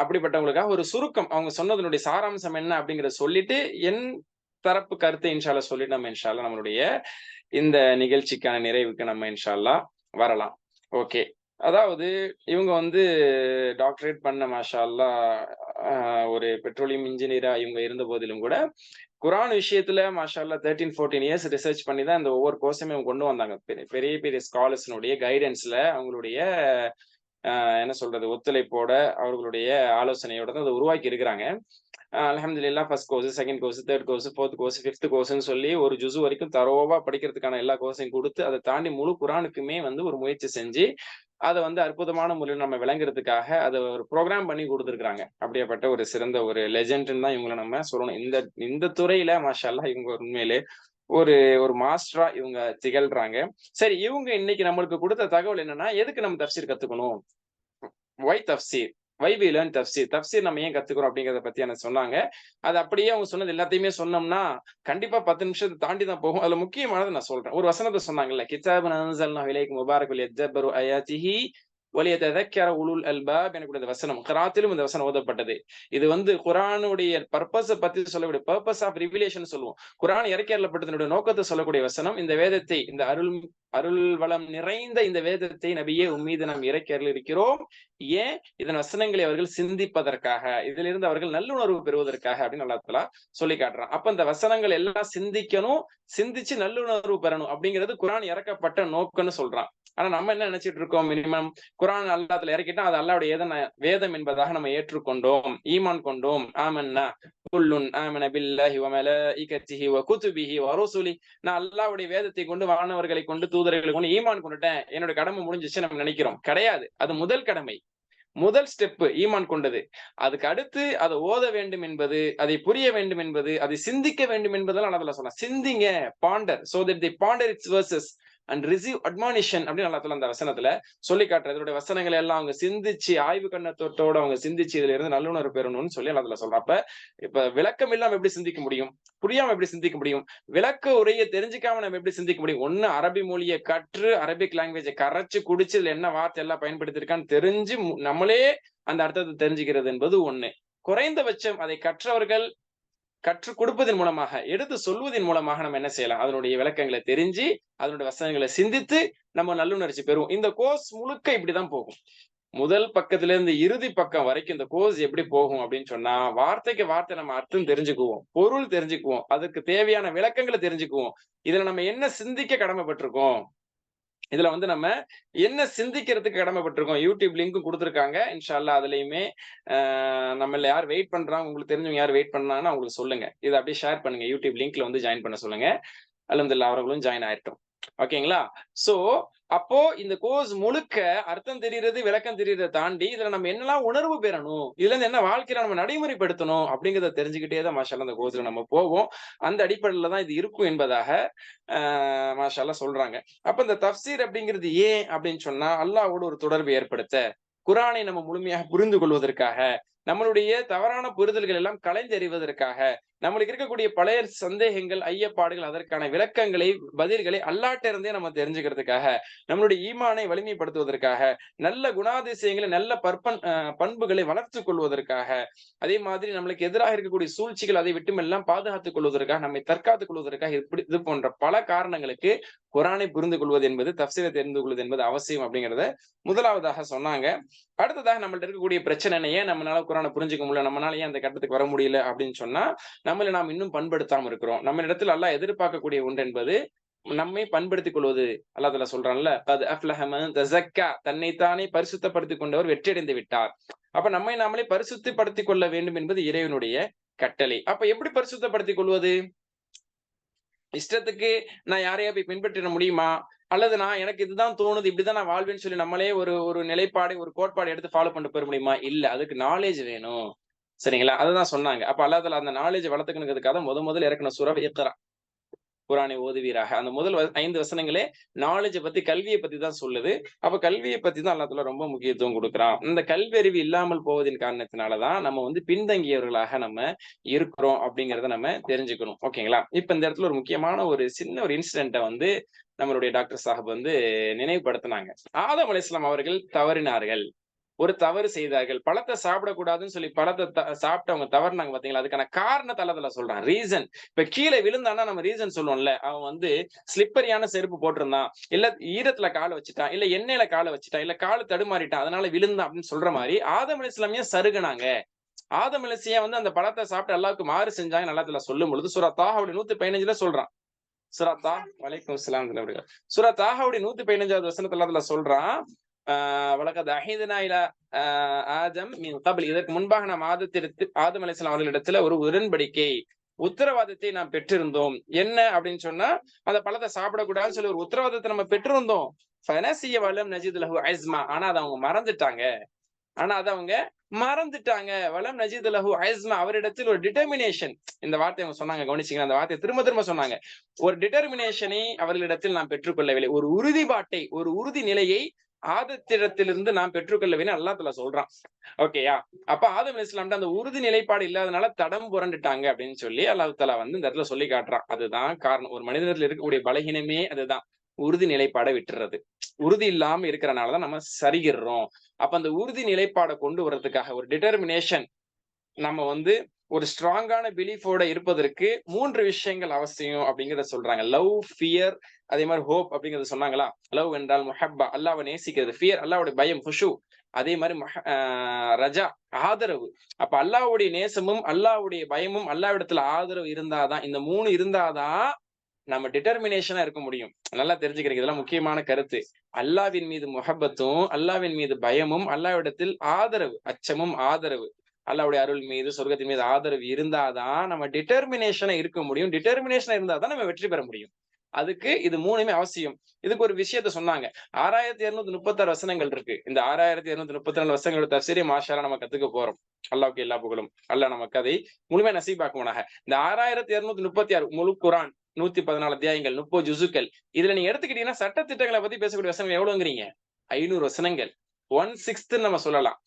அப்படிப்பட்டவங்களுக்காக ஒரு சுருக்கம், அவங்க சொன்னதனுடைய சாராம்சம் என்ன அப்படிங்கிறத சொல்லிட்டு என் தரப்பு கருத்தை இன்ஷா அல்லாஹ் சொல்லிட்டு நம்ம இன்ஷா அல்லாஹ் நம்மளுடைய இந்த நிகழ்ச்சிக்கான நிறைவுக்கு நம்ம இன்ஷா அல்லாஹ் வரலாம். ஓகே. அதாவது இவங்க டாக்டரேட் பண்ண மாஷா அல்லாஹ் ஒரு பெட்ரோலியம் இன்ஜினியரா இவங்க இருந்த போதிலும் கூட குர்ஆன் விஷயத்துல மாஷா அல்லாஹ் 13-14 இயர்ஸ் ரிசர்ச் பண்ணி தான் இந்த ஒவ்வொரு கோர்ஸுமே அவங்க கொண்டு வந்தாங்க. பெரிய பெரிய ஸ்காலர்ஸ்னுடைய கைடன்ஸ்ல, அவங்களுடைய என்ன சொல்றது, ஒத்துழைப்போட, அவர்களுடைய ஆலோசனையோட தான் அதை உருவாக்கி இருக்கிறாங்க. அல்ஹம்துலில்லாஹ் first course, second course, third course, fourth course, fifth கோர்ஸ்ன்னு சொல்லி ஒரு ஜுசு வரைக்கும் தரோவா படிக்கிறதுக்கான எல்லா கோர்ஸையும் கொடுத்து அதை தாண்டி முழு குர்ஆனுக்குமே ஒரு முயற்சி செஞ்சு அதை அற்புதமான முறையில் நம்ம விளங்குறதுக்காக அதை ஒரு ப்ரோக்ராம் பண்ணி கொடுத்துருக்காங்க. அப்படியேப்பட்ட ஒரு சிறந்த ஒரு லெஜெண்ட்னு தான் இவங்களை நம்ம சொல்லணும். இந்த துறையில மாஷா அல்லாஹ் இவங்க உண்மையிலே ஒரு மாஸ்டரா இவங்க திகழ்றாங்க. சரி, இவங்க இன்னைக்கு நம்மளுக்கு கொடுத்த தகவல் என்னன்னா, எதுக்கு நம்ம தஃப்சீர் கத்துக்கணும், Y Tafseer, why we learn Tafseer, Tafseer நம்ம ஏன் கத்துக்கிறோம் அப்படிங்கறத பத்தி எனக்கு சொன்னாங்க. அது அப்படியே அவங்க சொன்னது எல்லாத்தையுமே சொன்னோம்னா கண்டிப்பா 10 நிமிஷத்தை தாண்டி தான் போகும். அதுல முக்கியமானது நான் சொல்றேன். ஒரு வசனத்தை சொன்னாங்கல்ல, கிதாபுன் அன்ஸல்னாஹு இலைக்கும் முபாரக்குன் லியதப்பரு ஆயாத்திஹி வலியததக்கர உலுல் அல்பாப் எனக்கூடிய இந்த வசனம் கிராத்திலும் இந்த வசனம் ஓதப்பட்டது. இது வந்து குர்ஆனுடைய பர்பஸை பத்தி சொல்லக்கூடிய பர்பஸ் ஆஃப் ரிவிலேஷன் சொல்லுவோம். குர்ஆன் இறக்கி அருளப்பட்டதனுடைய நோக்கத்தை சொல்லக்கூடிய வசனம். இந்த வேதத்தை, இந்த அருள் வளம் நிறைந்த இந்த வேதத்தை நபியே உம்மீது நாம் இறக்கி அருளிருக்கிறோம். ஏன்? இதன் வசனங்களை அவர்கள் சிந்திப்பதற்காக, இதிலிருந்து அவர்கள் நல்லுணர்வு பெறுவதற்காக அப்படின்னு அல்லாஹ் தஆலா சொல்லி காட்டுறான். அப்ப இந்த வசனங்கள் எல்லாம் சிந்திக்கணும், சிந்திச்சு நல்லுணர்வு பெறணும் அப்படிங்கிறது குர்ஆன் இறக்கப்பட்ட நோக்கம்னு சொல்றான். ஆனா நம்ம என்ன நினைச்சிட்டு இருக்கோம்? மினிமம் குர்ஆன் அல்லாஹ்ல இறக்கிட்டா அது அல்லாஹ்வுடைய வேதம் என்பதாக நம்ம ஏற்றுக்கொண்டோம், ஈமான் கொண்டோம். ஆமன்னா குல்லுன் ஆமன பில்லாஹி வ மலாயிகத்திஹி வ குதுபிஹி வ ருசுலிஹி. நான் அல்லாஹ்வுடைய வேதத்தை கொண்டு, வானவர்களை கொண்டு, தூதர்களை கொண்டு ஈமான் கொண்டுட்டேன், என்னோட கடமை முடிஞ்சிச்சு நம்ம நினைக்கிறோம். கிடையாது. அது முதல் கடமை, முதல் ஸ்டெப் ஈமான் கொண்டது. அதுக்கு அடுத்து அதை ஓத வேண்டும் என்பது, அதை புரிய வேண்டும் என்பது, அதை சிந்திக்க வேண்டும் என்பதெல்லாம் அல்லாஹ் சொல்றான். சிந்திங்க, Pander, so that they ponder its verses and receive admonition அப்படின்னு அல்லாஹ் அந்த வசனத்துல சொல்லி காட்டுறது. இதோட வசனங்களை எல்லாம் அவங்க சிந்திச்சு, ஆய்வு கண்ணத்தோட அவங்க சிந்திச்சு இதுல இருந்து நல்லுணர்வு பெறணும்னு சொல்லி அல்லாஹ் சொல்றான். அப்ப இப்ப விளக்கம் இல்லாம எப்படி சிந்திக்க முடியும்? புரியாம எப்படி சிந்திக்க முடியும்? விளக்க உரையை தெரிஞ்சுக்காம நம்ம எப்படி சிந்திக்க முடியும்? ஒண்ணு அரபி மொழியை கற்று, அரபிக் லாங்குவேஜை கரைச்சு குடிச்சு, இதுல என்ன வார்த்தை எல்லாம் பயன்படுத்திருக்கான்னு தெரிஞ்சு நம்மளே அந்த அர்த்தத்தை தெரிஞ்சுக்கிறது என்பது ஒண்ணு. குறைந்தபட்சம் அதை கற்றவர்கள் கற்றுக் கொடுப்பதன் மூலமாக, எடுத்து சொல்வதன் மூலமாக நம்ம என்ன செய்யலாம்? அதனுடைய விளக்கங்களை தெரிஞ்சு, அதனுடைய வசனங்களை சிந்தித்து நம்ம நல்லுணர்ச்சி பெறுவோம். இந்த கோர்ஸ் முழுக்க இப்படிதான் போகும். முதல் பக்கத்துல இருந்து இறுதி பக்கம் வரைக்கும் இந்த கோர்ஸ் எப்படி போகும் அப்படின்னு சொன்னா, வார்த்தைக்கு வார்த்தை நம்ம அர்த்தம் தெரிஞ்சுக்குவோம், பொருள் தெரிஞ்சுக்குவோம், அதுக்கு தேவையான விளக்கங்களை தெரிஞ்சுக்குவோம். இதுல நம்ம என்ன சிந்திக்க கடமைப்பட்டிருக்கோம், இதுல வந்து நம்ம என்ன சிந்திக்கிறதுக்கு கடமைப்பட்டிருக்கோம். யூடியூப் லிங்க்கும் கொடுத்துருக்காங்க. இன்ஷா அல்லாஹ் அதுலயுமே நம்மள யார் வெயிட் பண்றாங்க, உங்களுக்கு தெரிஞ்சவங்க யார் வெயிட் பண்ணாங்கன்னா அவங்களுக்கு சொல்லுங்க. இதை அப்படியே ஷேர் பண்ணுங்க. யூடியூப் லிங்க்ல வந்து ஜாயின் பண்ண சொல்லுங்க. அல்ஹம்துலில்லாஹ் அவர்களும் ஜாயின் ஆயிட்டோம். ஓகேங்களா? சோ அப்போ இந்த கோர்ஸ் முழுக்க அர்த்தம் தெரியுறது, விளக்கம் தெரியுறதை தாண்டி இதுல நம்ம என்னெல்லாம் உணர்வு பெறணும், இதுல இருந்து என்ன வாழ்க்கையில நம்ம நடைமுறைப்படுத்தணும் அப்படிங்கிறத தெரிஞ்சுக்கிட்டே தான் மாஷா அல்லாஹ் அந்த கோர்ஸ்ல நம்ம போவோம். அந்த அடிப்படையில தான் இது இருக்கும் என்பதாக மாஷா அல்லாஹ் சொல்றாங்க. அப்ப இந்த தஃப்சீர் அப்படிங்கிறது ஏன் அப்படின்னு சொன்னா, அல்லாஹ்வோடு ஒரு தொடர்பு ஏற்படுத்த, குர்ஆனை நம்ம முழுமையாக புரிந்து கொள்வதற்காக, நம்மளுடைய தவறான புரிதல்கள் எல்லாம் களைந்தெறிவதற்காக, நம்மளுக்கு இருக்கக்கூடிய பழைய சந்தேகங்கள், ஐயப்பாடுகள், அதற்கான விளக்கங்களை, பதில்களை அல்லாஹ்ட்ட இருந்தே நம்ம தெரிஞ்சுக்கிறதுக்காக, நம்மளுடைய ஈமானை வலிமைப்படுத்துவதற்காக, நல்ல குணாதிசயங்களை, நல்ல பண்புகளை வளர்த்துக் கொள்வதற்காக, அதே மாதிரி நம்மளுக்கு எதிராக இருக்கக்கூடிய சூழ்ச்சிகள் அதை விட்டும் எல்லாம் பாதுகாத்துக் கொள்வதற்காக, நம்மை தற்காத்துக் கொள்வதற்காக, இது போன்ற பல காரணங்களுக்கு குர்ஆனை புரிந்து கொள்வது என்பது, தஃப்சீரை தெரிந்து கொள்வது என்பது அவசியம் அப்படிங்கிறத முதலாவதாக சொன்னாங்க. அடுத்ததாக நம்மள்ட்ட இருக்கக்கூடிய பிரச்சனை என்ன, ஏன் நம்மளால குர்ஆனை புரிஞ்சுக்க முடியல, நம்மளால ஏன் அந்த கட்டத்துக்கு வர முடியல அப்படின்னு சொன்னா, நம்மளை நாம் இன்னும் பண்படுத்தாம இருக்கிறோம். நம்ம இடத்துல அல்லாஹ் எதிர்பார்க்கக்கூடிய ஒன்று என்பது நம்மை பண்படுத்திக் கொள்வது. அல்லாஹ் தஆலா சொல்றான்ல, கத் அஃப்லஹ மன் தஸக்கா, தன்னைத்தானே பரிசுத்தப்படுத்திக் கொண்டவர் வெற்றியடைந்து விட்டார். அப்ப நம்மை நாமளே பரிசுத்தப்படுத்திக் கொள்ள வேண்டும் என்பது இறைவனுடைய கட்டளை. அப்ப எப்படி பரிசுத்தப்படுத்திக் கொள்வது? இஷ்டத்துக்கு நான் யாரையா போய் பின்பற்றிட முடியுமா? அல்லது எனக்கு இதுதான் தோணுது, இப்படிதான் நான் வாழ்வேன்னு சொல்லி நம்மளே ஒரு நிலைப்பாடு, ஒரு கோட்பாடு எடுத்து ஃபாலோ பண்ணிட்டு போயிட முடியுமா? இல்ல, அதுக்கு நாலேஜ் வேணும். சரிங்களா? அதுதான் சொன்னாங்க. அப்ப அல்லாஹ் தஆலா அந்த நாலேஜ் வளர்த்துக்கணுங்கிறதுக்காக முதல்ல இறக்குன சூரா இக்ரா, குர்ஆனை ஓதுவீராக. அந்த முதல் 5 வசனங்களே நாலேஜை பத்தி, கல்வியை பத்தி தான் சொல்லுது. அப்ப கல்வியை பத்தி தான் அல்லாஹ் தஆலா ரொம்ப முக்கியத்துவம் கொடுக்குறான். இந்த கல்வி அறிவு இல்லாமல் போவதின் காரணத்தினாலதான் நம்ம வந்து பின்தங்கியவர்களாக நம்ம இருக்கிறோம் அப்படிங்கிறத நம்ம தெரிஞ்சுக்கணும். ஓகேங்களா? இப்ப இந்த இடத்துல ஒரு முக்கியமான சின்ன ஒரு இன்சிடென்ட்டை வந்து நம்மளுடைய டாக்டர் சாஹிப் வந்து நினைவுபடுத்தினாங்க. ஆதம் அலைஹிஸ்ஸலாம் அவர்கள் தவறினார்கள், ஒரு தவறு செய்தார்கள். பழத்தை சாப்பிடக்கூடாதுன்னு சொல்லி பழத்தை சாப்பிட்டு அவங்க தவறுனாங்க பாத்தீங்களா? அதுக்கான காரணத்தை அல்லாஹ் தஆலா சொல்றான், ரீசன். இப்ப கீழே விழுந்தான்னா நம்ம ரீசன் சொல்லுவோம்ல, அவன் வந்து ஸ்லிப்பரியான செருப்பு போட்டிருந்தான், இல்ல ஈரத்துல காலை வச்சுட்டான், இல்ல எண்ணெயில காலை வச்சுட்டான், இல்ல காலை தடுமாறிட்டான், அதனால விழுந்தான் அப்படின்னு சொல்ற மாதிரி ஆதம் அலைஹிஸ்ஸலாம் ஏன் சருகுனாங்க? ஆதம் அலைஹிஸ்ஸலாம் வந்து அந்த பழத்தை சாப்பிட்டு அல்லாஹ்வுக்கு மாறு செஞ்சாங்க அல்லாஹ் தஆலா சொல்லும் பொழுது சூரா தாஹாவுடைய 115ல சொல்றான். வலைக்கும் ஸலாம் சூரா தாஹாவுடைய 115வது வசனத்துல அல்லாஹ் தஆலா சொல்றான், வலகத் அஹீதுனா இலா ஆதம் மின் கப்ல், இதற்கு முன்பாக நாம் ஆதம் அலைஹிஸ்ஸலாம் அவர்களிடத்துல ஒரு உடன்படிக்கை, உத்தரவாதத்தை நாம் பெற்றிருந்தோம். என்ன அப்படின்னு சொன்னா, அந்த பழத்தை சாப்பிடக்கூடாதுன்னு சொல்லி ஒரு உத்தரவாதத்தை நம்ம பெற்றிருந்தோம். ஃபனசிய வலம் நஜித் லஹு அஸ்மா, ஆனா அதை அவங்க மறந்துட்டாங்க. வலம் நஜித் லஹு அஸ்மா, அவரிடத்தில் ஒரு டிட்டர்மினேஷன், இந்த வார்த்தை அவங்க சொன்னாங்க, கவனிச்சீங்க? அந்த வார்த்தையை திரும்ப சொன்னாங்க. ஒரு டிட்டர்மினேஷனை அவர்களிடத்தில் நாம் பெற்றுக்கொள்ளவில்லை, ஒரு உறுதிப்பாட்டை, ஒரு உறுதி நிலையை ஆதத்திடத்திலிருந்து நாம் பெற்றுக்கொள்ளவேன்னு அல்லாஹ் தஆலா சொல்றான். ஓகேயா? அப்ப ஆதம் அலைஹிஸ்ஸலாம்ட்ட அந்த உறுதி நிலைப்பாடு இல்லாதனால தடம் புரண்டுட்டாங்க அப்படின்னு சொல்லி அல்லாஹ் தஆலா வந்து இந்த இடத்துல சொல்லி காட்டுறான். அதுதான் காரணம். ஒரு மனிதனிடத்துல இருக்கக்கூடிய பலகீனமே அதுதான். உறுதி நிலைப்பாட விட்டுறது. உறுதி இல்லாம இருக்கிறனாலதான் நம்ம சரிகிறோம். அப்ப அந்த உறுதி நிலைப்பாட கொண்டு வர்றதுக்காக ஒரு டிட்டர்மினேஷன், நம்ம வந்து ஒரு ஸ்ட்ராங்கான பிலீஃபோட இருப்பதற்கு 3 விஷயங்கள் அவசியம் அப்படிங்கிறத சொல்றாங்க. லவ், ஃபியர், அதே மாதிரி ஹோப் அப்படிங்கறத சொன்னாங்களா? லவ் என்றால் முஹப்பா, அல்லாஹ்வை நேசிக்கிறது. ஃபியர், அல்லாஹ்வுடைய பயம், குஷு. அதே மாதிரி ரஜா, ஆதரவு. அப்ப அல்லாஹ்வுடைய நேசமும் அல்லாஹ்வுடைய பயமும் அல்லாஹ்விடத்துல ஆதரவு இருந்தாதான், இந்த 3 இருந்தாதான் நம்ம டிட்டர்மினேஷனா இருக்க முடியும். நல்லா தெரிஞ்சுக்கிறீங்க, இதெல்லாம் முக்கியமான கருத்து. அல்லாஹ்வின் மீது முஹப்பத்தும் அல்லாஹ்வின் மீது பயமும் அல்லாஹ்விடத்தில் ஆதரவு, அச்சமும் ஆதரவு, அல்லாஹ்வுடைய அருள் மீது சொர்க்கத்தின் மீது ஆதரவு இருந்தாதான் நம்ம டிட்டர்மினேஷனா இருக்க முடியும். டிட்டர்மினேஷனா இருந்தாதான் நம்ம வெற்றி பெற முடியும். அதுக்கு இது 3மே அவசியம். இதுக்கு ஒரு விஷயத்த சொன்னாங்க. 6236 வசனங்கள் இருக்கு. இந்த 6234 வசனங்களோட தஃசீரை மாஷா அல்லாஹ் நம்ம கத்துக்க போறோம். அல்லாஹ்வுக்கு எல்லா புகழும். அல்லாஹ் நமக்கு அதை முழுமையா நசீபாக்குவானாக. இந்த 6236 முழு குர்ஆன் 114 அத்தியாயங்கள், 30 ஜுசுக்கள். இதுல நீங்க எடுத்துக்கிட்டீங்கன்னா சட்ட திட்டங்களை பத்தி பேசக்கூடிய வசனங்கள் எவ்வளவுங்கிறீங்க? 500 வசனங்கள். 1/6 நம்ம சொல்லலாம்.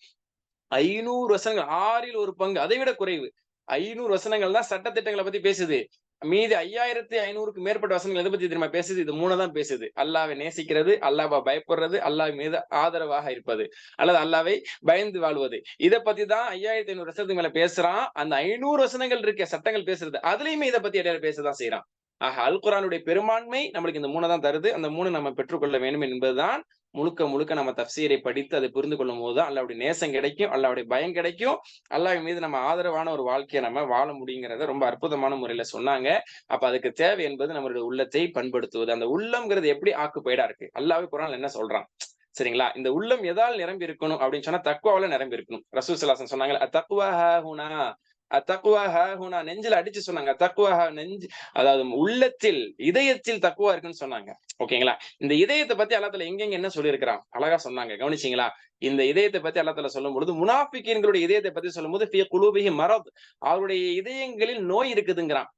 500 வசனங்கள், 6ல் ஒரு பங்கு, அதை விட குறைவு. 500 வசனங்கள் தான் சட்ட திட்டங்களை பத்தி பேசுது. மீதி 5500க்கு மேற்பட்ட வசனங்கள் எதை பத்தி தெரியுமா பேசுது? இது 3 தான் பேசுது. அல்லாஹ்வை நேசிக்கிறது, அல்லாஹ்வை பயப்படுறது, அல்லாஹ் மீது ஆதரவாக இருப்பது, அல்லது அல்லாஹ்வை பயந்து வாழ்வது. இத பத்தி தான் 5500 வசனத்துக்கு மேல பேசுறான். அந்த 500 வசனங்கள் இருக்க சட்டங்கள் பேசுறது, அதுலயுமே இத பத்தி இடையில பேசதான் செய்யறான். ஆக அல் குர்ஆனுடைய பெரும்பான்மை நம்மளுக்கு இந்த 3 தான் தருது. அந்த 3 நம்ம பெற்றுக்கொள்ள வேண்டும் என்பதுதான் முழுக்க முழுக்க நம்ம தஃசீரை படித்து அதை புரிந்து கொள்ளும் போதுதான் அல்லாஹ்வுடைய நேசம் கிடைக்கும், அல்லாஹ்வுடைய பயம் கிடைக்கும், அல்லாஹ் மீது நம்ம ஆதரவான ஒரு வாழ்க்கையை நம்ம வாழ முடியுங்கிறத ரொம்ப அற்புதமான முறையில சொன்னாங்க. அப்ப அதுக்கு தேவை என்பது நம்மளுடைய உள்ளத்தை பண்படுத்துவது. அந்த உள்ளம்ங்கிறது எப்படி ஆக்குபைடா இருக்கு? அல்லாஹ்வே குர்ஆன்ல என்ன சொல்றான்? சரிங்களா? இந்த உள்ளம் எதால் நிரம்பி இருக்கணும் அப்படின்னு சொன்னா தக்வாவால நிரம்பி இருக்கணும். ரசூல் ஸல்லல்லாஹு அலைஹி வஸல்லம் சொன்னாங்க, அத்தக்வா ஹாஹுனா, அத்தக்வா ஹாஹுனா, நெஞ்சில அடிச்சு சொன்னாங்க. தக்வா நெஞ்சு, அதாவது உள்ளத்தில், இதயத்தில் தக்வா இருக்குன்னு சொன்னாங்க. ஓகேங்களா? இந்த இதயத்தை பத்தி அல்லாஹ் தஆலா எங்கெங்க என்ன சொல்லியிருக்கிறான் அழகா சொன்னாங்க. கவனிச்சீங்களா? இந்த இதயத்தை பத்தி அல்லாஹ் தஆலா சொல்லும் பொழுது, முனாஃபிகீன்களுடைய இதயத்தை பத்தி சொல்லும்போது ஃபீ குலூபிஹிம் மரத், அவருடைய இதயங்களில் நோய் இருக்குதுங்கிறான்.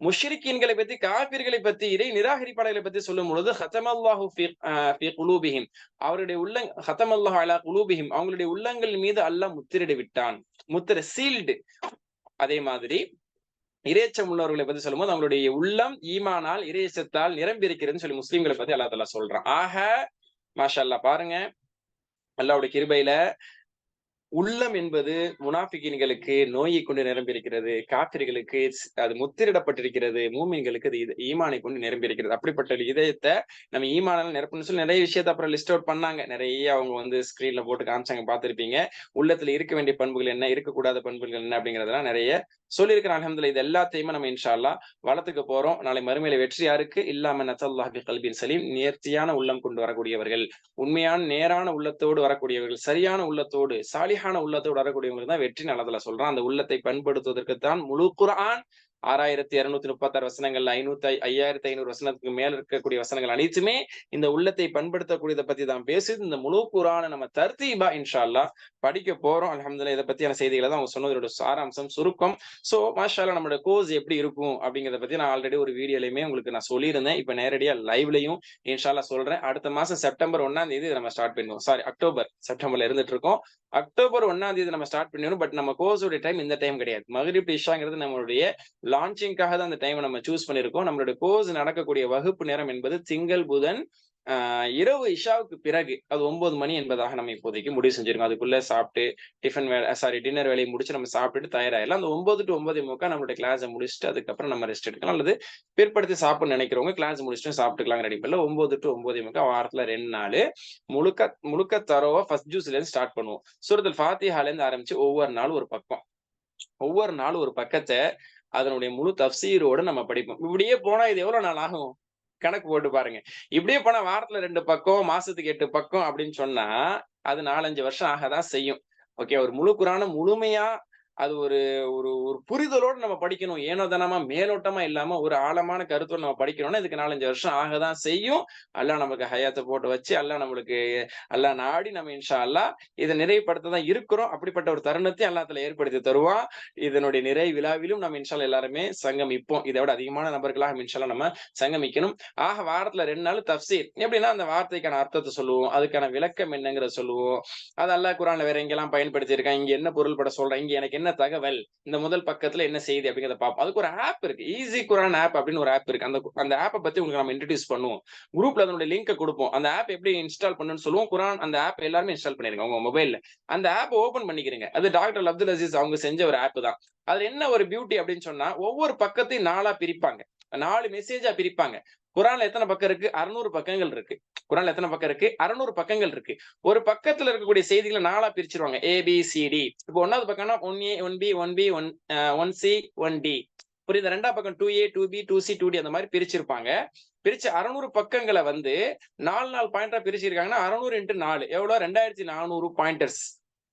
முஷ்ரிக்கீன்களை பத்தி, காபிர்களை பத்தி, இறை நிராகரிப்பாளர்களை பத்தி சொல்லும் பொழுது ஹதமல்லாஹு ஃபீ குலூபிஹிம், அவருடைய ஹதமல்லாஹு அலா குலூபிஹிம், அவங்களுடைய உள்ளங்கள் மீது அல்லாஹ் முத்திரையிட்டு விட்டான். சீல்டு. அதே மாதிரி இறையச்சம் உள்ளவர்களை பத்தி சொல்லும்போது அவங்களுடைய உள்ளம் ஈமானால், இறையச்சத்தால் நிரம்பி இருக்கிறதுன்னு சொல்லி முஸ்லிம்களை பத்தி அல்லாஹ் தஆலா சொல்றான். ஆக மாஷா அல்லாஹ் பாருங்க, அல்லாஹ்வுடைய கிருபையில உள்ளம் என்பது முனாஃபிகீன்களுக்கு நோயை கொண்டு நிரம்பியிருக்கிறது, காஃபிர்களுக்கு அது முத்திரிடப்பட்டிருக்கிறது, மூமின்களுக்கு அது ஈமானை கொண்டு நிரம்பியிருக்கிறது. அப்படிப்பட்ட இதயத்தை நம்ம ஈமானால நிரப்பணும்னு சொல்லி நிறைய விஷயத்தை அப்புறம் லிஸ்ட் அவுட் பண்ணாங்க. நிறைய அவங்க வந்து ஸ்கிரீன்ல போட்டு காமிச்சாங்க, பார்த்திருப்பீங்க. உள்ளத்துல இருக்க வேண்டிய பண்புகள் என்ன, இருக்கக்கூடாத பண்புகள் என்ன அப்படிங்கறதெல்லாம் நிறைய சொல்லியிருக்கிறேன். அல்ஹம்துலில்லாஹ். இது எல்லாத்தையுமே நம்ம இன்ஷா அல்லாஹ் வளர்த்துக்க போறோம். நாளை மறுமையில வெற்றி யாருக்கு? இல்லாம நஸல்லாஹு பி கல்பின் சலீம், நேர்த்தியான உள்ளம் கொண்டு வரக்கூடியவர்கள், உண்மையான நேரான உள்ளத்தோடு வரக்கூடியவர்கள், சரியான உள்ளத்தோடு, சாலிஹான உள்ளத்தோடு வரக்கூடியவங்க தான் வெற்றி. நல்லதுல சொல்றான். அந்த உள்ளத்தை பண்படுத்துவதற்கு தான் முழு குர்ஆன் 6236 வசனங்கள், 5500 வசனத்துக்கு மேல இருக்கக்கூடிய வசனங்கள் அனைத்துமே இந்த உள்ளத்தை பண்படுத்தக்கூடியதை பத்தி தான் பேசுது. இந்த முழு குர்ஆனை நம்ம தர்தீபா இன்ஷா அல்லாஹ் படிக்க போறோம். அல்ஹம்துலில்லாஹ். இதை பத்தியான செய்திகளை தான் அவங்க சொன்னதோட சாராம்சம், சுருக்கம். சோ மாஷா அல்லாஹ், நம்மளோட கோர்ஸ் எப்படி இருக்கும் அப்படிங்கறத பத்தி நான் ஆல்ரெடி ஒரு வீடியோலயுமே உங்களுக்கு நான் சொல்லியிருந்தேன். இப்ப நேரடியா லைவ்லயும் இன்ஷா அல்லாஹ் சொல்றேன். அடுத்த மாசம் செப்டம்பர் 1ஆம் தேதி நம்ம ஸ்டார்ட் பண்ணுவோம். அக்டோபர், செப்டம்பர்ல இருந்துட்டு இருக்கோம். அக்டோபர் 1ஆம் தேதி நம்ம ஸ்டார்ட் பண்ணிடணும். பட் நம்ம கோர்ஸோட டைம் இந்த டைம் கிடையாது. மக்ரிப் இஷாங்கிறது நம்மளுடைய லான்ச்சிங்காக தான் அந்த டைம் நம்ம சூஸ் பண்ணிருக்கோம். நம்மளுடைய கோர்ஸ் நடக்கக்கூடிய வகுப்பு நேரம் என்பது திங்கள், புதன் இரவு இஷாவுக்கு பிறகு, அது 9 மணி என்பதாக நம்ம இப்போதைக்கு முடிவு செஞ்சிருக்கோம். அதுக்குள்ள சாப்பிட்டு டின்னர் வேலையை முடிச்சு நம்ம சாப்பிட்டுட்டு தயாராயிடலாம். அந்த 9 to 9:45 நம்மளுடைய கிளாஸை முடிச்சுட்டு அதுக்கப்புறம் நம்ம ரெஸ்ட் எடுக்கலாம். அல்லது பிற்படுத்தி சாப்பிட நினைக்கிறவங்க கிளாஸ் முடிச்சுட்டு சாப்பிட்டுக்கலாம். அடிப்படையில் 9 to 9:45 வாரத்துல 2 நாள் முழுக்க தரோவா ஃபர்ஸ்ட் ஜூஸ்ல இருந்து ஸ்டார்ட் பண்ணுவோம். சூரத்துல் ஃபாத்திஹால இருந்து ஆரம்பிச்சு ஒவ்வொரு நாளும் ஒரு பக்கம், ஒவ்வொரு நாளும் ஒரு பக்கத்தை அதனுடைய முழு தஃசீரோட நம்ம படிப்போம். இப்படியே போனா இது எவ்வளவு நாள் ஆகும்? கணக்கு போட்டு பாருங்க. இப்படியே போனா வாரத்துல 2 பக்கம், மாசத்துக்கு 8 பக்கம் அப்படின்னு சொன்னா அது 4-5 வருஷம் ஆகதான் செய்யும். ஓகே, ஒரு முழு குர்ஆனை முழுமையா அது ஒரு ஒரு ஒரு புரிதலோடு நம்ம படிக்கணும். ஏனோ தானமா மேலோட்டமா இல்லாம ஒரு ஆழமான கருத்தோட நம்ம படிக்கணும்னா இதுக்கு 4-5 வருஷம் ஆகதான் செய்யும். அல்லாஹ் நமக்கு ஹயாத்த போட்டு வச்சு அல்லாஹ் நாடி நம்ம இன்ஷா அல்லாஹ் இதை நிறைவுபடுத்த தான் இருக்கிறோம். அப்படிப்பட்ட ஒரு தருணத்தை அல்லாஹ் தஆலா ஏற்படுத்தி தருவான். இதனுடைய நிறை விழாவிலும் நம்ம இன்ஷா அல்லாஹ் எல்லாருமே சங்கமிப்போம். இதை விட அதிகமான நபர்களாக இன்ஷா அல்லாஹ் நம்ம சங்கமிக்கணும். ஆக வாரத்துல 2 நாள் தஃப்சீர். எப்படின்னா அந்த வார்த்தைக்கான அர்த்தத்தை சொல்லுவோம், அதுக்கான விளக்கம் என்னங்கிறத சொல்லுவோம். அது அல்லாஹ் குர்ஆன்ல வேற எங்கெல்லாம் பயன்படுத்தி இருக்கான், இங்க என்ன பொருள்பட சொல்றேன், இங்க எனக்கு என்ன தகவல், இந்த முதல் பக்கத்துல என்ன செய்தி அப்படிங்கிறத பார்ப்போம். அதுக்கு ஒரு ஆப் இருக்கு, ஈஸி குர்ஆன் ஆப் அப்படின்னு ஒரு ஆப் இருக்கு. அந்த ஆப்பை பத்தி உங்களுக்கு நம்ம இன்ட்ரோடியூஸ் பண்ணுவோம். குரூப்ல அதனுடைய லிங்கை கொடுப்போம். அந்த ஆப் எப்படி இன்ஸ்டால் பண்ணணும்னு சொல்லுவோம். குர்ஆன் அந்த ஆப் எல்லாருமே இன்ஸ்டால் பண்ணிருங்க உங்க மொபைல்ல. அந்த ஆப் ஓபன் பண்ணிக்கிறீங்க. அது டாக்டர் அப்துல் அசீஸ் அவங்க செஞ்ச ஒரு ஆப் தான். அதுல என்ன ஒரு பியூட்டி அப்படின்னு சொன்னா, ஒவ்வொரு பக்கத்தையும் 4ஆ பிரிப்பாங்க, 4 மெசேஜா பிரிப்பாங்க. குர்ஆன்ல எத்தனை பக்கம் இருக்கு? 600 பக்கங்கள் இருக்கு. குர்ஆன்ல எத்தனை பக்கம் இருக்கு? 600 பக்கங்கள் இருக்கு. ஒரு பக்கத்துல இருக்கக்கூடிய செய்திகளை 4ஆ பிரிச்சிருவாங்க. ABCD. இப்போ 1வது பக்கம்னா 1A 1B 1B 1C 1D. புரியுதா? 2ஆம் பக்கம் 2A 2B 2C 2D அந்த மாதிரி பிரிச்சிருப்பாங்க. பிரிச்சு 600 பக்கங்களை வந்து 4 பாயிண்டா பிரிச்சிருக்காங்கன்னா 600 × 4 எவ்வளவு? 2400 பாயிண்டர்ஸ்.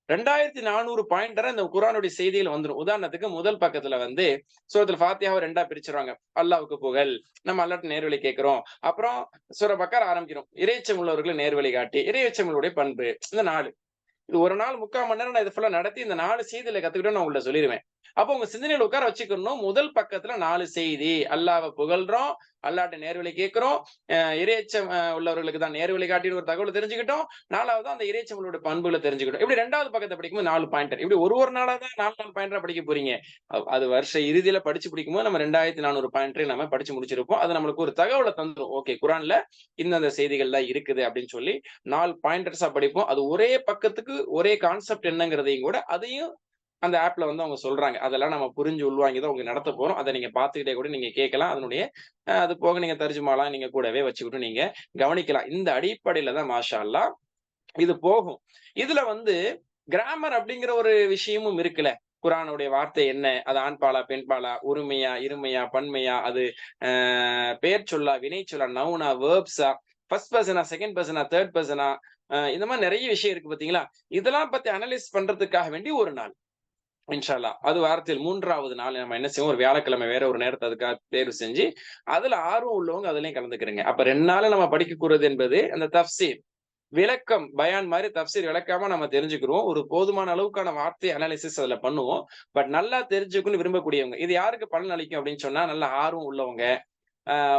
2400 பாயிண்டரா இந்த குர்ஆனுடைய செய்திகள் வந்துரும். உதாரணத்துக்கு முதல் பக்கத்துல வந்து சூரத்துல் ஃபாத்திஹாவை 2ஆ பிரிச்சிருவாங்க. அல்லாஹ்வுக்கு புகழ், நம்ம அல்லாஹ்ட்ட நேர்வழி கேட்கிறோம். அப்புறம் சூரா பக்கரா ஆரம்பிக்கிறோம், இறையச்சம் உள்ளவர்களை நேர்வழி காட்டி, இறையச்சங்களுடைய பண்பு. இந்த 4 இது ஒரு நாள் 3/4 மணி நேரம் நான் இதை ஃபுல்லா நடத்தி இந்த 4 செய்திகளை கத்துக்கிட்டு நான் உங்கள்ட்ட சொல்லிடுவேன். அப்போ உங்க சிந்தனையில உட்கார வச்சுக்கணும். முதல் பக்கத்துல 4 செய்தி, அல்லாஹ்வை புகழ்றோம், அல்லாஹ்ட்ட நேர்வழி கேட்கிறோம், இறையச்சம் உள்ளவர்களுக்கு தான் நேர்வழி காட்டின ஒரு தகவலை தெரிஞ்சுக்கிட்டோம். 4வது அந்த இறையச்சங்களோட பண்புகளை தெரிஞ்சுக்கிட்டோம். இப்படி 2வது பக்கத்தை படிக்கும்போது 4 பாயிண்டர். இப்படி ஒரு நாளா தான் 4 பாயிண்டரா படிக்க போறீங்க. அது வருஷ இறுதியில படிச்சு பிடிக்கும்போது நம்ம 2400 பாயிண்டரையும் நம்ம படிச்சு முடிச்சிருப்போம். அது நம்மளுக்கு ஒரு தகவலை தந்துரும். ஓகே, குர்ஆன்ல இந்தந்த செய்திகள் தான் இருக்குது அப்படின்னு சொல்லி 4 பாயிண்டர்ஸா படிப்போம். அது ஒரே பக்கத்துக்கு ஒரே கான்செப்ட் என்னங்கிறதையும் கூட அதையும் அந்த ஆப்ல வந்து அவங்க சொல்றாங்க. அதெல்லாம் நம்ம புரிஞ்சு உள்வாங்கி தான் உங்களுக்கு நடத்த போறோம். அதை நீங்க பார்த்துக்கிட்டே கூட நீங்க கேட்கலாம். அதனுடைய அது போக நீங்க தர்ஜுமாலாம் நீங்க கூடவே வச்சுக்கிட்டு நீங்க கவனிக்கலாம். இந்த அடிப்படையில தான் மாஷா அல்லாஹ் இது போகும். இதுல வந்து கிராமர் அப்படிங்கிற ஒரு விஷயமும் இருக்குல்ல. குர்ஆனுடைய வார்த்தை என்ன, அது ஆண்பாலா பெண்பாலா, ஒருமையா இருமையா பன்மையா, அது பெயர் சொல்லா வினை சொல்லா நவுனா வேர்ப்ஸா, ஃபர்ஸ்ட் பர்சனா செகண்ட் பர்சனா தேர்ட் பர்சனா, இந்த மாதிரி நிறைய விஷயம் இருக்கு பாத்தீங்களா. இதெல்லாம் பத்தி அனலைஸ் பண்றதுக்காக வேண்டி ஒரு நாள் இன்ஷா அல்லாஹ், அது வாரத்தில் 3வது நாள் நம்ம என்ன செய்வோம், ஒரு வியாழக்கிழமை வேற ஒரு நேரத்தை அதுக்காக தேர்வு செஞ்சு அதுல ஆர்வம் உள்ளவங்க அதுலயும் கலந்துக்கிறீங்க. அப்ப 2 நாள் நம்ம படிக்கக்கூடாது என்பது அந்த தஃப்சீர் விளக்கம், பயான் மாதிரி தஃப்சீர் விளக்காம நம்ம தெரிஞ்சுக்கிறோம். ஒரு போதுமான அளவுக்கான வார்த்தை அனாலிசிஸ் அதுல பண்ணுவோம். பட் நல்லா தெரிஞ்சுக்கணும்னு விரும்பக்கூடியவங்க, இது யாருக்கு பலன் அளிக்கும் அப்படின்னு சொன்னா, நல்ல ஆர்வம் உள்ளவங்க,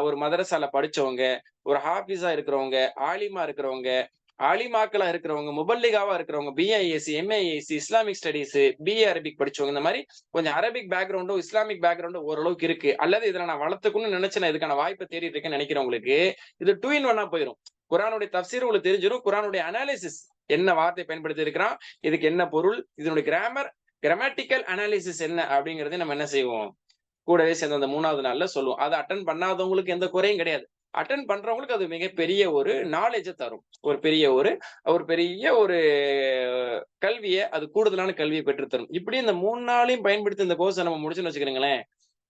ஒரு மதரசால படிச்சவங்க, ஒரு ஹாஃபிஸா இருக்கிறவங்க, ஆலிமா இருக்கிறவங்க, ஆலிமாக்களா இருக்கிறவங்க, முபல்லிகாவா இருக்கிறவங்க, BIAC MIAC Islamic studies, BA Arabic படிச்சவங்க, இந்த மாதிரி கொஞ்சம் அரபிக் பேக்ரவுண்டும் இஸ்லாமிக் பேக்ரவுண்டும் ஓரளவுக்கு இருக்கு, அல்லது இதுல நான் வளர்த்துக்கணும்னு நினைச்சு நான் இதுக்கான வாய்ப்பை தேடிட்டு இருக்கேன்னு நினைக்கிறவங்களுக்கு இது 2 in 1 போயிடும். குர்ஆனுடைய தஃப்சீர் உங்களுக்கு தெரிஞ்சிடும். குர்ஆனுடைய அனாலிசிஸ் என்ன வார்த்தை பயன்படுத்தி இருக்கிறான், இதுக்கு என்ன பொருள், இதனுடைய கிராமட்டிக்கல் அனாலிசிஸ் என்ன அப்படிங்கறதை நம்ம என்ன செய்வோம், கூடவே சேர்ந்து அந்த 3வது நாள்ல சொல்லுவோம். அதை அட்டன் பண்ணாதவங்களுக்கு எந்த குறையும் கிடையாது. அட்டன் பண்றவங்களுக்கு அது மிகப்பெரிய ஒரு நாலேஜை தரும். ஒரு பெரிய ஒரு கல்வியை, அது கூடுதலான கல்வியை பெற்றுத்தரும். இப்படி இந்த 3 நாளையும் பயன்படுத்தி இந்த கோர்ஸை நம்ம முடிச்சுன்னு வச்சுக்கிறீங்களேன்.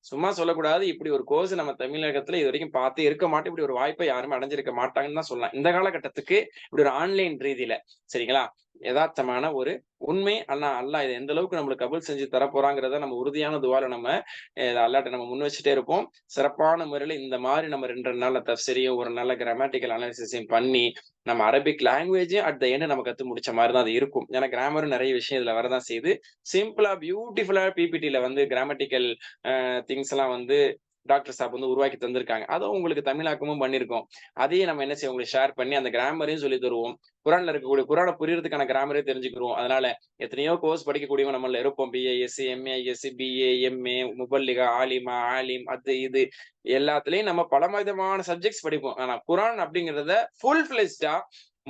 சும்மா சொல்லக்கூடாது, இப்படி ஒரு கோர்ஸ் நம்ம தமிழகத்துல இது வரைக்கும் பார்த்தே இருக்க மாட்டோம். இப்படி ஒரு வாய்ப்பை யாருமே அடைஞ்சிருக்க மாட்டாங்கன்னு தான் சொல்லலாம். இந்த காலகட்டத்துக்கு இப்படி ஒரு ஆன்லைன் ரீதியில, சரிங்களா, யதார்த்தமான ஒரு உண்மை. அல்லாஹ் இதை எந்த அளவுக்கு நம்மளுக்கு கபூல் செஞ்சு தரப்போறாங்கிறத நம்ம உறுதியான துவால நம்ம அல்லாஹ்ட்ட நம்ம முன் வச்சுட்டே இருப்போம். சிறப்பான முறையில இந்த மாதிரி நம்ம 2 நாள்ல தஃப்சீரையும் ஒரு நல்ல கிராமட்டிக்கல் அனாலிசிஸையும் பண்ணி நம்ம அரபிக் லாங்குவேஜையும் அட் த எண்ட் நம்ம கத்து முடிச்ச மாதிரி தான் அது இருக்கும். ஏன்னா கிராமரும் நிறைய விஷயம் இதுல வரதான் செய்யுது. சிம்பிளா பியூட்டிஃபுல்லா PPTல வந்து கிராமட்டிக்கல் திங்ஸ் எல்லாம் வந்து டாக்டர் சாப் வந்து உருவாக்கி தந்திருக்காங்க. அதுவும் உங்களுக்கு தமிழாக்கமும் பண்ணியிருக்கோம். அதையும் நம்ம என்ன செய்வோம், உங்களுக்கு ஷேர் பண்ணி அந்த கிராமரையும் சொல்லி தருவோம். குர்ஆன்ல இருக்கக்கூடிய குர்ஆனை புரியறதுக்கான கிராமரையும் தெரிஞ்சுக்கிறோம். அதனால எத்தனையோ கோர்ஸ் படிக்கக்கூடியவங்க நம்மள இருப்போம். BISc MISc BA MA முபல்லிகா ஆலிமா ஆலிம் அது இது எல்லாத்துலயும் நம்ம பல விதமான சப்ஜெக்ட்ஸ் படிப்போம். ஆனா குர்ஆன் அப்படிங்கிறத ஃபுல் ஃபிளெஜ்டா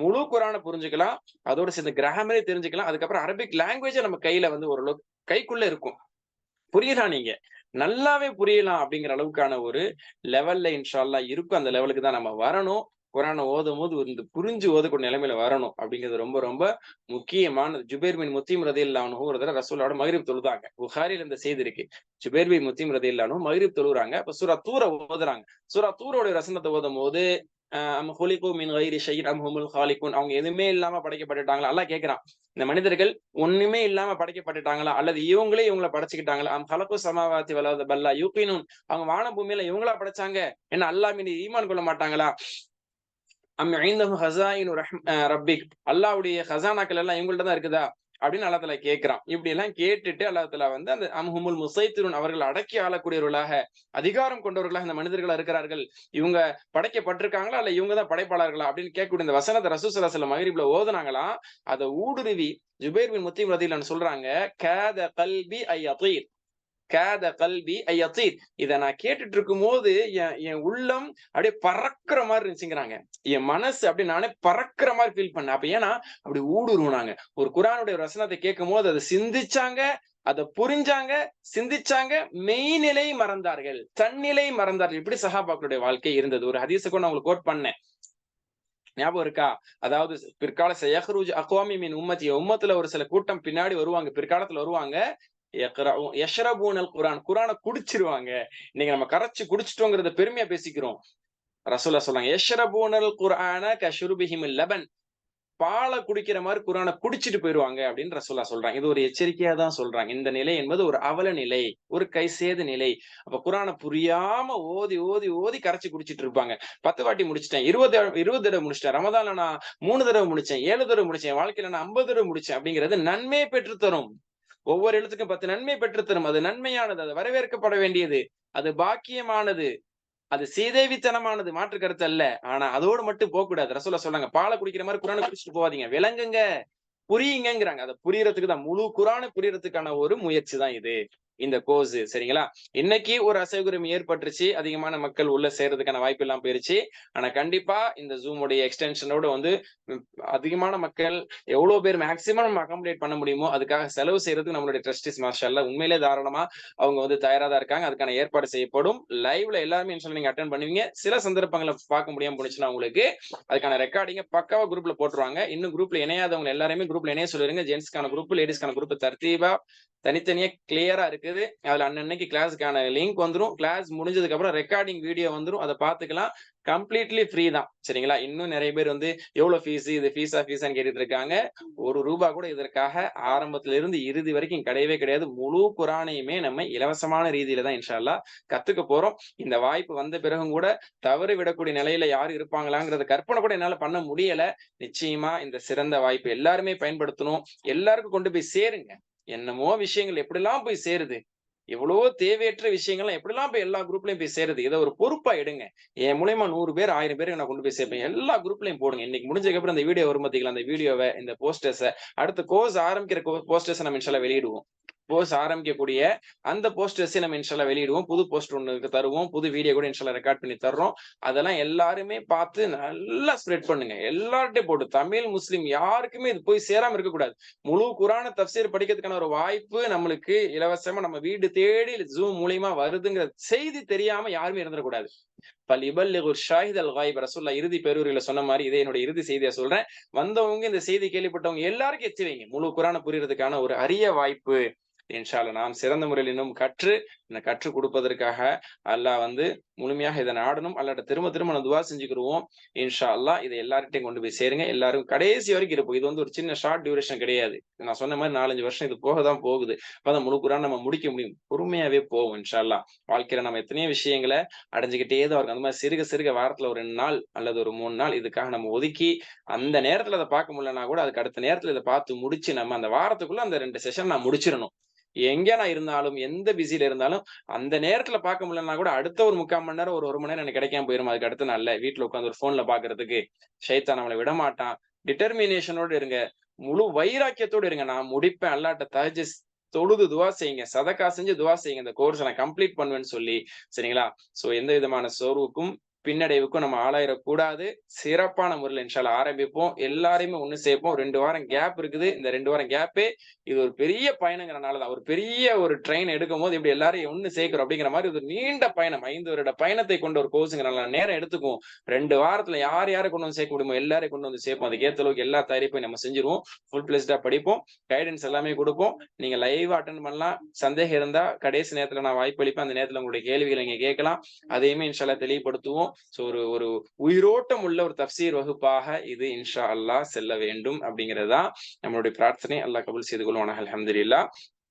முழு குர்ஆனை புரிஞ்சுக்கலாம், அதோட சேர்ந்து கிராமரே தெரிஞ்சுக்கலாம். அதுக்கப்புறம் அரபிக் லாங்குவேஜ் நம்ம கையில வந்து ஓரளவுக்கு கைக்குள்ள இருக்கும். புரியலாம், நீங்க நல்லாவே புரியலாம் அப்படிங்கிற அளவுக்கான ஒரு லெவல்ல இன்ஷா அல்லாஹ் இருக்கும். அந்த லெவலுக்கு தான் நம்ம வரணும். குர்ஆனை ஓதும் போது இந்த புரிஞ்சு ஓதக்கூடிய நிலைமையில வரணும் அப்படிங்கிறது ரொம்ப ரொம்ப முக்கியமானது. ஜுபைர் பின் முத்தீம் ரலியல்லாஹு அன்ஹு ஒரு தடவை ரசூலோட மக்ரிப் தொழுதாங்க. புகாரில இந்த செய்தி இருக்கு. ஜுபைர் பின் முத்தீம் ரலியல்லாஹு அன்ஹு மக்ரிப் தொழுறாங்க. அப்ப சூரா தூர ஓதுறாங்க. சூரா தூரோட வசனத்தை ஓதும் போது அவங்க எதுவுமே இல்லாம படைக்கப்பட்டுட்டாங்களா, அல்லாஹ் கேட்கிறான். இந்த மனிதர்கள் ஒண்ணுமே இல்லாம படைக்கப்பட்டுட்டாங்களா, அல்லது இவங்களே இவங்கள படைச்சுக்கிட்டாங்களா? ஹலகு சமாவாத்தி வல் பல்லா யூகினூன், அவங்க வான பூமியில இவங்களா படைச்சாங்க, என்ன அல்லாஹ் மீது ஈமான் கொள்ள மாட்டாங்களா? அம் இந்தஹு ஹஸாயினு ரப்பிக், அல்லாஹ்வுடைய ஹஸானாக்கள் எல்லாம் இவங்கள்ட்ட தான் இருக்குதா அப்படின்னு அல்லாஹ் தஆலா கேட்கிறான். இப்படி எல்லாம் கேட்டுட்டு அல்லாஹ் தஆலா வந்து அந்த அம்ஹுமுல் முஸைத்திருன், அவர்கள் அடக்கி ஆளக்கூடியவர்களாக, அதிகாரம் கொண்டவர்களாக இந்த மனிதர்களா இருக்கிறார்கள், இவங்க படைக்கப்பட்டிருக்காங்களா இல்ல இவங்க தான் படைப்பாளர்களா அப்படின்னு கேட்கக்கூடிய இந்த வசனத்தை ரசூல் ஸல்லல்லாஹு அலைஹி வஸல்லம் மக்ரிப்ல ஓதுனாங்களாம். அதை ஊடுருவி ஜுபைர் பின் முத்தீம் ரலியல்லாஹு சொல்றாங்க, காத கல்பி ஐயதீர், காத கல்பி ஐயதீர், இதை நான் கேட்டுட்டு இருக்கும் போது என் உள்ளம் அப்படியே பறக்கிற மாதிரி இருந்துச்சுங்கிறாங்க. என் மனசு அப்படி நானே பறக்கிற மாதிரி ஃபீல் பண்ணேன். அப்ப ஏன்னா அப்படி ஊடுருவாங்க. ஒரு குர்ஆனுடைய வசனத்தை கேட்கும் போது அதை சிந்திச்சாங்க, அதை புரிஞ்சாங்க, சிந்திச்சாங்க, மெய்நிலை மறந்தார்கள், தன்னிலை மறந்தார்கள். இப்படி சஹாபாக்களுடைய வாழ்க்கை இருந்தது. ஒரு ஹதீஸை கூட நான் உங்களுக்கு கோட் பண்ணேன், ஞாபகம் இருக்கா? அதாவது பிற்கால யஹ்ருஜ் அக்வாமி மின் உம்மத்தி, உம்மத்துல ஒரு சில கூட்டம் பின்னாடி வருவாங்க, பிற்காலத்துல வருவாங்க, யஷ்ரபூனல் குர்ஆன், குர்ஆனை குடிச்சிருவாங்க. இன்னைக்கு நம்ம கரைச்சு குடிச்சிட்டோங்கிறத பெருமையா பேசிக்கிறோம். ரசூலுல்லாஹ் சொல்றாங்க, யஷ்ரபூனல் குர்ஆன கஷுர்பிஹிமில் லபன், பாலை குடிக்கிற மாதிரி குர்ஆனை குடிச்சிட்டு போயிருவாங்க அப்படின்னு ரசூலுல்லாஹ் சொல்றாங்க. இது ஒரு எச்சரிக்கையா தான் சொல்றாங்க. இந்த நிலை என்பது ஒரு அவல நிலை, ஒரு கைசேத நிலை. அப்ப குர்ஆனை புரியாம ஓதி ஓதி ஓதி கரைச்சு குடிச்சிட்டு இருப்பாங்க. 10 வாட்டி முடிச்சிட்டேன், 20 தடவை முடிச்சிட்டேன், ரமதான்ல நான் 3 தடவை முடிச்சேன், 7 தடவை முடிச்சேன், வாழ்க்கையில நான் 50 தடவை முடிச்சேன் அப்படிங்கிறது நன்மையை பெற்று தரும். ஒவ்வொரு எழுத்துக்கும் 10 நன்மை பெற்றுத்தரும். அது நன்மையானது, அது வரவேற்கப்பட வேண்டியது, அது பாக்கியமானது, அது சீதேவித்தனமானது, மாற்று கருத்து அல்ல. ஆனா அதோடு மட்டும் போக கூடாது. ரசூலுல்லாஹ் சொல்றாங்க, பாலை குடிக்கிற மாதிரி குர்ஆனை குடிச்சிட்டு போவாதீங்க, விளங்குங்க, புரியுங்கிறாங்க. அதை புரியறதுக்கு தான், முழு குர்ஆனை புரியறதுக்கான ஒரு முயற்சி தான் இது, இந்த கோர்ஸ். சரிங்களா? இன்னைக்கு ஒரு அசௌகரியம் ஏற்பட்டுருச்சு, அதிகமான மக்கள் உள்ள சேர்றதுக்கான வாய்ப்பு எல்லாம் போயிருச்சு. ஆனா கண்டிப்பா இந்த ஜூமுடைய எக்ஸ்டென்ஷனோட வந்து அதிகமான மக்கள், எவ்வளவு பேர் மேக்சிமம் நம்ம அகாமடேட் பண்ண முடியுமோ அதுக்காக செலவு செய்யறதுக்கு நம்மளுடைய ட்ரஸ்டிஸ் மாஷாஅல்லாஹ் உண்மையிலே தாராளமா அவங்க வந்து தயாரா தான் இருக்காங்க. அதுக்கான ஏற்பாடு செய்யப்படும். லைவ்ல எல்லாருமே இன்ஷாஅல்லாஹ் நீங்க அட்டெண்ட் பண்ணுவீங்க. சில சந்தர்ப்பங்களை பார்க்க முடியாம போனுச்சுன்னா உங்களுக்கு அதுக்கான ரெக்கார்டிங்க பக்காவா குரூப்ல போட்டுருவாங்க. இன்னும் குரூப்ல இணையாதவங்க எல்லாருமே குரூப்ல இணைய சொல்லிருங்க. ஜென்ஸ்க்கான குரூப், லேடிஸ்க்கான குரூப் தர்த்தீபா தனித்தனியா கிளியரா இருக்குது. அதுல அன்னன்னைக்கு கிளாஸுக்கான லிங்க் வந்துரும். கிளாஸ் முடிஞ்சதுக்கு அப்புறம் ரெக்கார்டிங் வீடியோ வந்துரும், அதை பார்த்துக்கலாம். கம்ப்ளீட்லி ஃப்ரீ தான். சரிங்களா? இன்னும் நிறைய பேர் வந்து எவ்வளவு ஃபீஸ், இது ஃபீஸான்னு கேட்டுட்டு இருக்காங்க. ₹1 கூட இதற்காக ஆரம்பத்துல இருந்து இறுதி வரைக்கும் கிடையவே கிடையாது. முழு குர்ஆனையுமே நம்ம இலவசமான ரீதியில தான் இன்ஷா அல்லாஹ் கத்துக்க போறோம். இந்த வாய்ப்பு வந்த பிறகும் கூட தவறு விடக்கூடிய நிலையில யாரும் இருப்பாங்களாங்கிறத கற்பனை கூட என்னால பண்ண முடியல. நிச்சயமா இந்த சிறந்த வாய்ப்பு எல்லாருமே பயன்படுத்தணும். எல்லாருக்கும் கொண்டு போய் சேருங்க. என்னமோ விஷயங்கள் எப்படிலாம் போய் சேருது, எவ்வளவோ தேவையற்ற விஷயங்கள்லாம் எப்படிலாம் போய் எல்லா குரூப்லயும் போய் சேருது. இதை ஒரு பொறுப்பா எடுங்க. என் மூலியமா 100 பேர் 1000 பேருக்கு நான் கொண்டு போய் சேர்ப்பேன். எல்லா குரூப்லயும் போடுங்க. இன்னைக்கு முடிஞ்சதுக்கு அப்புறம் இந்த வீடியோ வரும் பாத்தீங்களா, அந்த வீடியோவை, இந்த போஸ்டர்ஸை, அடுத்த கோர்ஸ் ஆரம்பிக்கிற போஸ்டர்ஸை நம்ம இன்ஷால்லா வெளியிடுவோம். கோர்ஸ் ஆரம்பிக்கக்கூடிய அந்த போஸ்டர்ஸை நம்ம இன்ஷால்லா வெளியிடுவோம். புது போஸ்டர் ஒண்ணு தருவோம், புது வீடியோ கூட இன்ஷால்லா ரெக்கார்ட் பண்ணி தர்றோம். அதெல்லாம் எல்லாருமே பார்த்து நல்லா ஸ்ப்ரெட் பண்ணுங்க. எல்லார்ட்டையும் போட்டு, தமிழ் முஸ்லிம் யாருக்குமே இது போய் சேராம இருக்கக்கூடாது. முழு குர்ஆனை தஃப்சீர் படிக்கிறதுக்கான ஒரு வாய்ப்பு நம்மளுக்கு இலவசமா நம்ம வீடு தேடி ஜூம் மூலியமா வருதுங்கிற செய்தி தெரியாம யாருமே இருந்துடக்கூடாது. ரசூலுல்லாஹ் இறுதி பெருவுரையில சொன்ன மாதிரி, இதே என்னோட இறுதி செய்தியா சொல்றேன். வந்தவங்க, இந்த செய்தி கேள்விப்பட்டவங்க எல்லாருக்கும் எத்தி வைங்க. முழு குர்ஆனை புரியறதுக்கான ஒரு அரிய வாய்ப்பு இன்ஷா அல்லாஹ் நாம் சிறந்த முறையில் இன்னும் கற்றுக் கொடுப்பதற்காக அல்லாஹ் வந்து முழுமையாக இதை நாடணும். அல்லாஹ்ட்ட திரும்ப திரும்ப துஆ செஞ்சுக்கிருவோம். இன்ஷா அல்லாஹ் இதை எல்லார்ட்டையும் கொண்டு போய் சேருங்க. எல்லாரும் கடைசி வரைக்கும் இருப்போம். இது வந்து ஒரு சின்ன ஷார்ட் டியூரேஷன் கிடையாது. நான் சொன்ன மாதிரி 4-5 வருஷம் இது போகதான் போகுது. அப்பதான் முழு குர்ஆன் நம்ம முடிக்க முடியும். பொறுமையாவே போவோம் இன்ஷா அல்லாஹ். வாழ்க்கையில நம்ம எத்தனையோ விஷயங்களை அடைஞ்சுக்கிட்டே தான் இருக்கும். அந்த மாதிரி சிறுக சிறுக வாரத்துல ஒரு 2 நாள் அல்லது ஒரு 3 நாள் இதுக்காக நம்ம ஒதுக்கி, அந்த நேரத்துல அதை பார்க்க முடியலன்னா கூட அதுக்கு அடுத்த நேரத்துல இதை பார்த்து முடிச்சு நம்ம அந்த வாரத்துக்குள்ள அந்த 2 செஷன் நான் முடிச்சிடணும். எங்க நான் இருந்தாலும், எந்த பிஸில இருந்தாலும், அந்த நேரத்துல பார்க்க முடியலன்னா கூட அடுத்த ஒரு 3/4 மணி நேரம், ஒரு 1 மணி நேரம் எனக்கு கிடைக்காம போயிரும். அதுக்கு அடுத்து நாள்ல வீட்டுல உட்கார்ந்து ஒரு போன்ல பாக்குறதுக்கு ஷைத்தான் நம்மளை விட மாட்டான். டிட்டர்மினேஷனோட இருங்க, முழு வைராக்கியத்தோடு இருங்க. நான் முடிப்பேன். அல்லாஹ்ட்ட தஹஜ்ஜுத் தொழுது துஆ செய்யுங்க, சதகா செஞ்சு துஆ செய்யுங்க, இந்த கோர்ஸ் நான் கம்ப்ளீட் பண்ணுவேன்னு சொல்லி. சரிங்களா? சோ எந்த விதமான சோர்வுக்கும் பின்னடைவுக்கும் நம்ம ஆளாயிடக்கூடாது. சிறப்பான முறையில் இன்ஷா அல்லாஹ் ஆரம்பிப்போம். எல்லாரையுமே ஒண்ணு சேர்ப்போம். 2 வாரம் கேப் இருக்குது. இந்த 2 வாரம் கேப்பே இது ஒரு பெரிய பயணங்கிறனாலதான், ஒரு பெரிய ஒரு ட்ரெயின் எடுக்கும் போது இப்படி எல்லாரையும் ஒண்ணு சேர்க்கிறோம் அப்படிங்கிற மாதிரி ஒரு நீண்ட பயணம், 5 வருட பயணத்தை கொண்ட ஒரு கோர்ஸுங்கிறனால நேரம் எடுத்துக்கும். 2 வாரத்துல யாரை கொண்டு வந்து சேர்க்க முடியுமோ எல்லாரையும் கொண்டு வந்து சேர்ப்போம். அதுக்கு ஏத்த அளவுக்கு எல்லா தயாரிப்பையும் நம்ம செஞ்சிருவோம். ஃபுல் பிளஸ்டா படிப்போம், கைடன்ஸ் எல்லாமே கொடுப்போம். நீங்க லைவ் அட்டென்ட் பண்ணலாம். சந்தேகம் இருந்தா கடைசி நேரத்துல நான் வாய்ப்பு அளிப்பேன். அந்த நேரத்துல உங்களுடைய கேள்விகளை நீங்க கேட்கலாம். அதையுமே இன்ஷா அல்லாஹ் தெளிவுபடுத்துவோம். ஸோ ஒரு உயிரோட்டம் உள்ள ஒரு தஃப்சீர் வகுப்பாக இது இன்ஷா அல்லாஹ் செல்ல வேண்டும் அப்படிங்கிறதா நம்மளுடைய பிரார்த்தனை. அல்லாஹ் கபூல் செய்து கொள்வானாக. அல்ஹம்துலில்லாஹ்.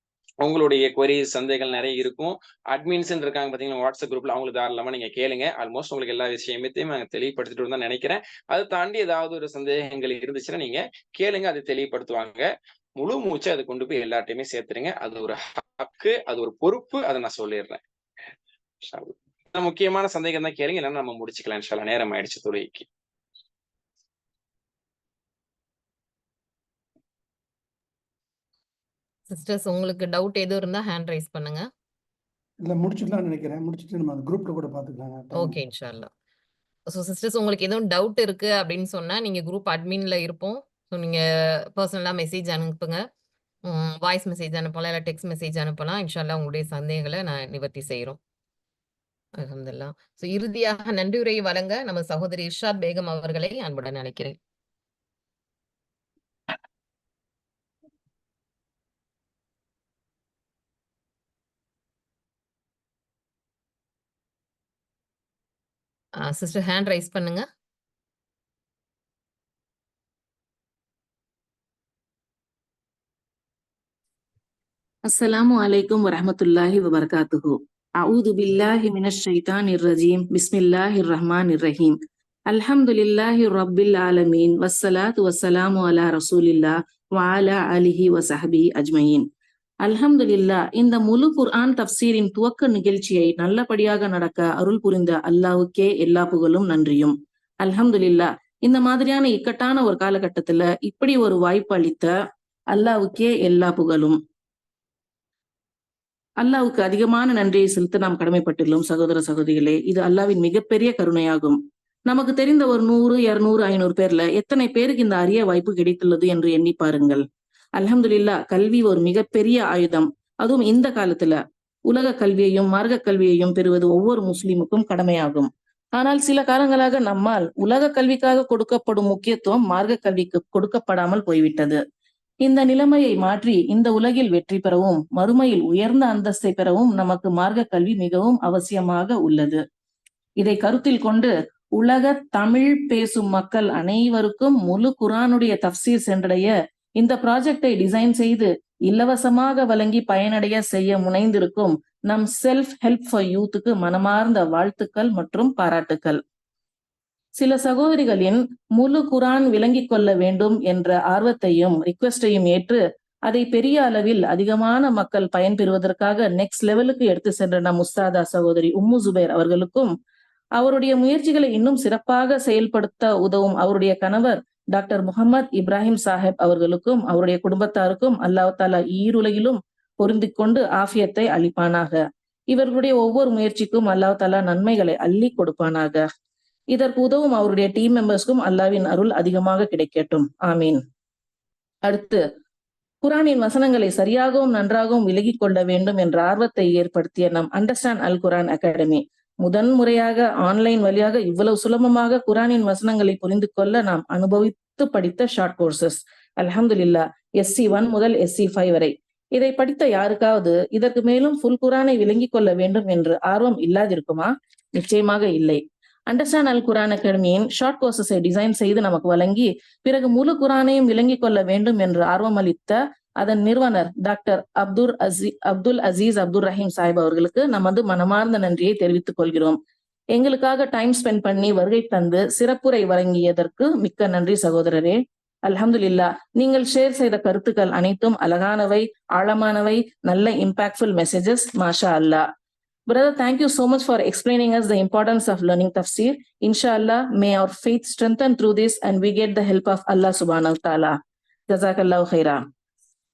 உங்களுடைய குவரிஸ் சந்தேகங்கள் நிறைய இருக்கும். அட்மின்ஸ் இருக்காங்க பாத்தீங்கன்னா வாட்ஸ்அப் குரூப்ல, அவங்களுக்கு தாராளமா நீங்க கேளுங்க. ஆல்மோஸ்ட் உங்களுக்கு எல்லா விஷயத்தையும் நாங்க தெளிவுபடுத்திட்டு தான் நினைக்கிறேன். அதை தாண்டி ஏதாவது ஒரு சந்தேகங்கள் இருந்துச்சுன்னா நீங்க கேளுங்க, அதை தெளிவுபடுத்துவாங்க. முழு மூச்சு அதை கொண்டு போய் எல்லார்ட்டையுமே சேர்த்துருங்க. அது ஒரு ஹக்கு, அது ஒரு பொறுப்பு. அதை நான் சொல்லிடுறேன். முக்கியமான சந்தேகம் தான் கேளுங்க, இல்லைன்னா நம்ம முடிச்சுக்கலாம் இன்ஷா அல்லாஹ். நேரம் ஆயிடுச்சு தொழுகைக்கு. சிஸ்டர்ஸ், உங்களுக்கு டவுட் எதுவும் இருந்தா ஹேண்ட் ரைஸ் பண்ணுங்க. இல்லை முடிச்சுக்கலாம்னு நினைக்கிறேன். முடிச்சுட்டு நம்ம அந்த குரூப்ல கூட பார்த்துக்கலாம். ஓகே, இன்ஷா அல்லாஹ். ஸோ சிஸ்டர்ஸ், உங்களுக்கு எதுவும் டவுட் இருக்கு அப்படின்னு சொன்னா நீங்க குரூப் அட்மின்ல இருப்போம். ஸோ நீங்க பர்சனலா மெசேஜ் அனுப்புங்க. வாய்ஸ் மெசேஜ் அனுப்பலாம், இல்லை டெக்ஸ்ட் மெசேஜ் அனுப்பலாம். இன்ஷா அல்லாஹ் உங்களுடைய சந்தேகங்களை நான் நிவர்த்தி செய்கிறோம். அல்ஹம்துலில்லாஹ். ஸோ இறுதியாக நன்றியுரை வழங்க நம்ம சகோதரி இர்ஷாத் பேகம் அவர்களை அன்புடன் அழைக்கிறேன். சிஸ்டர் ஹேண்ட் ரைஸ் பண்ணுங்க. அஸ்ஸலாமு அலைக்கும் வரஹ்மத்துல்லாஹி வபரகாத்துஹு. அஊது பில்லாஹி மினஷ் ஷைத்தானிர் ரஜீம். பிஸ்மில்லாஹிர் ரஹ்மானிர் ரஹீம். அல்ஹம்துலில்லாஹி ரப்பில் ஆலமீன். வஸ்ஸலாத்து வஸ்ஸலாமு அலா ரசூலில்லாஹ் வ அலா ஆலிஹி வ ஸஹ்பிஹி அஜ்மஈன். அல்ஹம்துலில்லாஹ். இந்த முழு குர்ஆன் தஃப்சீரின் துவக்க நிகழ்ச்சியை நல்லபடியாக நடக்க அருள் புரிந்த அல்லாஹ்வுக்கே எல்லா புகழும் நன்றியும். அல்ஹம்துலில்லாஹ். இந்த மாதிரியான இக்கட்டான ஒரு காலகட்டத்துல இப்படி ஒரு வாய்ப்பு அளித்த அல்லாஹ்வுக்கே எல்லா புகழும். அல்லாஹ்வுக்கு அதிகமான நன்றியை செலுத்த நாம் கடமைப்பட்டுள்ளோம். சகோதர சகோதரிகளே, இது அல்லாஹ்வின் மிகப்பெரிய கருணையாகும். நமக்கு தெரிந்த ஒரு 100, 200, 500 பேர்ல எத்தனை பேருக்கு இந்த அரிய வாய்ப்பு கிடைத்துள்ளது என்று எண்ணி பாருங்கள். அல்ஹம்துலில்லாஹ். கல்வி ஒரு மிகப்பெரிய ஆயுதம். அதுவும் இந்த காலத்துல உலக கல்வியையும் மார்க்க கல்வியையும் பெறுவது ஒவ்வொரு முஸ்லிமுக்கும் கடமையாகும். ஆனால் சில காலங்களாக நம்மால் உலக கல்விக்காக கொடுக்கப்படும் முக்கியத்துவம் மார்க்க கல்விக்கு கொடுக்கப்படாமல் போய்விட்டது. இந்த நிலைமையை மாற்றி இந்த உலகில் வெற்றி பெறவும் மறுமையில் உயர்ந்த அந்தஸ்தை பெறவும் நமக்கு மார்க்க கல்வி மிகவும் அவசியமாக உள்ளது. இதை கருத்தில் கொண்டு உலக தமிழ் பேசும் மக்கள் அனைவருக்கும் முழு குர்ஆனுடைய தஃப்சீர் சென்றடைய இந்த ப்ராஜெக்டை டிசைன் செய்து இலவசமாக வழங்கி பயனடைய செய்ய முனைந்திருக்கும் நம் செல்ஃப் ஹெல்ப் ஃபார் யூத்துக்கு மனமார்ந்த வாழ்த்துக்கள் மற்றும் பாராட்டுக்கள். சில சகோதரிகளின் முழு குர்ஆன் விளங்கிக் கொள்ள வேண்டும் என்ற ஆர்வத்தையும் ரிக்வெஸ்டையும் ஏற்று அதை பெரிய அளவில் அதிகமான மக்கள் பயன்பெறுவதற்காக நெக்ஸ்ட் லெவலுக்கு எடுத்து சென்ற நம் உஸ்தாதா சகோதரி உம்மு ஜுபைர் அவர்களுக்கும், அவருடைய முயற்சிகளை இன்னும் சிறப்பாக செயல்படுத்த உதவும் அவருடைய கணவர் டாக்டர் முகமது இப்ராஹிம் சாஹிப் அவர்களுக்கும் அவருடைய குடும்பத்தாருக்கும் அல்லாஹ் தஆலா ஈருலகிலும் பொருந்திக் கொண்டு ஆஃபியத்தை அளிப்பானாக. இவர்களுடைய ஒவ்வொரு முயற்சிக்கும் அல்லாஹ் தஆலா நன்மைகளை அள்ளி கொடுப்பானாக. இதற்கு உதவும் அவருடைய டீம் மெம்பர்ஸ்க்கும் அல்லாஹ்வின் அருள் அதிகமாக கிடைக்கட்டும். ஆமீன். அடுத்து, குர்ஆனின் வசனங்களை சரியாகவும் நன்றாகவும் விலகிக் கொள்ள வேண்டும் என்ற ஆர்வத்தை ஏற்படுத்திய நம் அண்டர்ஸ்டாண்ட் அல் குர்ஆன் அகாடமி முதன் முறையாக ஆன்லைன் வழியாக இவ்வளவு சுலபமாக குர்ஆனின் வசனங்களை புரிந்து கொள்ள நாம் அனுபவித்து படித்த ஷார்ட் கோர்சஸ். அல்ஹம்துலில்லாஹ். SC1 முதல் SC5 வரை இதை படித்த யாருக்காவது இதற்கு மேலும் ஃபுல் குர்ஆனை விளங்கிக் கொள்ள வேண்டும் என்று ஆர்வம் இல்லாதிருக்குமா? நிச்சயமாக இல்லை. அண்டர்ஸ்டாண்ட் அல் குர்ஆன் அகாடமியின் ஷார்ட் கோர்சஸை டிசைன் செய்து நமக்கு வழங்கி பிறகு முழு குர்ஆனையும் விளங்கிக் கொள்ள வேண்டும் என்று ஆர்வம் அளித்த அதன் நிறுவனர் டாக்டர் அப்துல் அசீஸ் அப்துல் ரஹீம் சாஹிப் அவர்களுக்கு நமது மனமார்ந்த நன்றியை தெரிவித்துக் கொள்கிறோம். எங்களுக்காக டைம் ஸ்பெண்ட் பண்ணி வருகை தந்து சிறப்புரை வழங்கியதற்கு மிக்க நன்றி சகோதரரே. அல்ஹம்துலில்லாஹ். நீங்கள் ஷேர் செய்த கருத்துக்கள் அனைத்தும் அழகானவை, ஆழமானவை, நல்ல impactful messages. Masha Allah. Brother, thank you so much for explaining us the importance of learning tafsir. Inshallah, may our faith strengthen through this and we get the help of Allah subhanahu wa ta'ala. Jazakallahu khaira.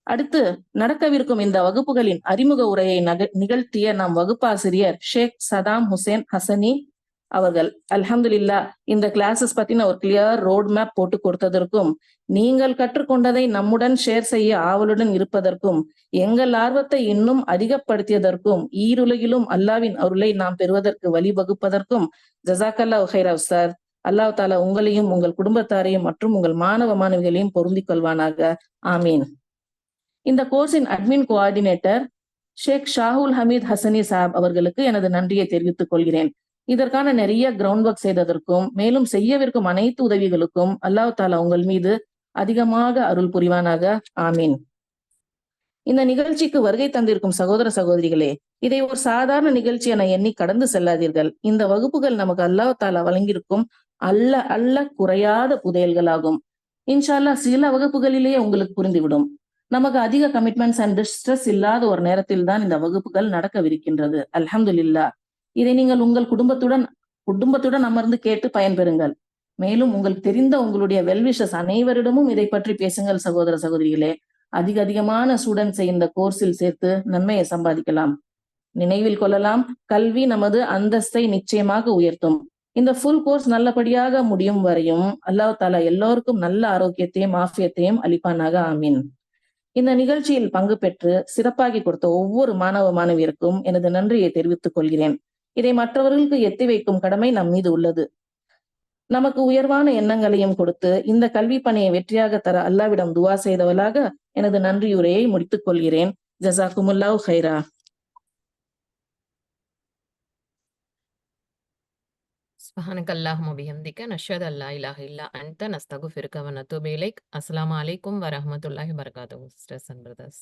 அடுத்து நடக்கவிருக்கும் இந்த வகுப்புகளின் அறிமுக உரையை நிகழ்த்திய நம் வகுப்பாசிரியர் ஷேக் Saddam Hussein ஹசனி அவர்கள் அல்ஹம்துலில்லாஹ் இந்த கிளாஸஸ் பத்தின ஒரு கிளியர் ரோட் மேப் போட்டு கொடுத்ததற்கும் நீங்கள் கற்றுக்கொண்டதை நம்முடன் ஷேர் செய்ய ஆவலுடன் இருப்பதற்கும் எங்கள் ஆர்வத்தை இன்னும் அதிகப்படுத்தியதற்கும் ஈருலகிலும் அல்லாஹ்வின் அருளை நாம் பெறுவதற்கு வழிவகுப்பதற்கும் ஜஸாக்கல்லாஹு ஹைரா உஸ்தாத். அல்லாஹ் தஆலா உங்களையும் உங்கள் குடும்பத்தாரையும் மற்றும் உங்கள் மாணவ மாணவிகளையும் பொருந்திக் கொள்வானாக. ஆமீன். இந்த கோர்ஸின் அட்மின் கோஆர்டினேட்டர் ஷேக் ஷாஹுல் ஹமீத் ஹசனி சாப் அவர்களுக்கு எனது நன்றியை தெரிவித்துக் கொள்கிறேன். இதற்கான நிறைய கிரவுண்ட் ஒர்க் செய்ததற்கும் மேலும் செய்யவிருக்கும் அனைத்து உதவிகளுக்கும் அல்லாஹ் தாலா உங்கள் மீது அதிகமாக அருள் புரிவானாக. ஆமீன். இந்த நிகழ்ச்சிக்கு வருகை தந்திருக்கும் சகோதர சகோதரிகளே, இதை ஒரு சாதாரண நிகழ்ச்சி என எண்ணி கடந்து செல்லாதீர்கள். இந்த வகுப்புகள் நமக்கு அல்லாஹ் தாலா வழங்கியிருக்கும் அல்ல குறையாத புதையல்களாகும். இன்ஷா அல்லாஹ் சில வகுப்புகளிலேயே உங்களுக்கு புரிந்துவிடும். நமக்கு அதிக கமிட்மெண்ட்ஸ் அண்ட் ஸ்ட்ரெஸ் இல்லாத ஒரு நேரத்தில் தான் இந்த வகுப்புகள் நடக்கவிருக்கின்றது. அல்ஹம்துலில்லாஹ். இதை நீங்கள் உங்கள் குடும்பத்துடன் அமர்ந்து கேட்டு பயன்பெறுங்கள். மேலும் உங்களுக்கு தெரிந்த உங்களுடைய வெல்விஷஸ் அனைவரிடமும் இதை பற்றி பேசுங்கள் சகோதர சகோதரிகளே. அதிகமான ஸ்டூடெண்ட்ஸை இந்த கோர்ஸில் சேர்த்து நன்மையை சம்பாதிக்கலாம். நினைவில் கொள்ளலாம், கல்வி நமது அந்தஸ்தை நிச்சயமாக உயர்த்தும். இந்த ஃபுல் கோர்ஸ் நல்லபடியாக முடியும் வரையும் அல்லாஹ் தாலா எல்லோருக்கும் நல்ல ஆரோக்கியத்தையும் ஆஃபியத்தையும் அளிப்பானாக. ஆமீன். இந்த நிகழ்ச்சியில் பங்கு பெற்று சிறப்பாகி கொடுத்த ஒவ்வொரு மாணவ மாணவியருக்கும் எனது நன்றியை தெரிவித்துக் கொள்கிறேன். இதை மற்றவர்களுக்கு எத்தி வைக்கும் கடமை நம் மீது உள்ளது. நமக்கு உயர்வான எண்ணங்களையும் கொடுத்து இந்த கல்வி பணியை வெற்றியாக தர அல்லாவிடம் துவா செய்தவளாக எனது நன்றியுரையை முடித்துக் கொள்கிறேன். ஜஸாக்குமுல்லாஹு ஹைரா. சுப்ஹானக அல்லாஹும்ம பிஹம்திக நஷ்ஹது அல்லா இலாஹ இல்லா அன்த நஸ்தக்ஃபிருக வ நத்தூபு இலைக். அஸ்ஸலாமு அலைக்கும் வரஹ்மத்துல்லாஹி வபரகாத்துஹு. Sisters and brothers.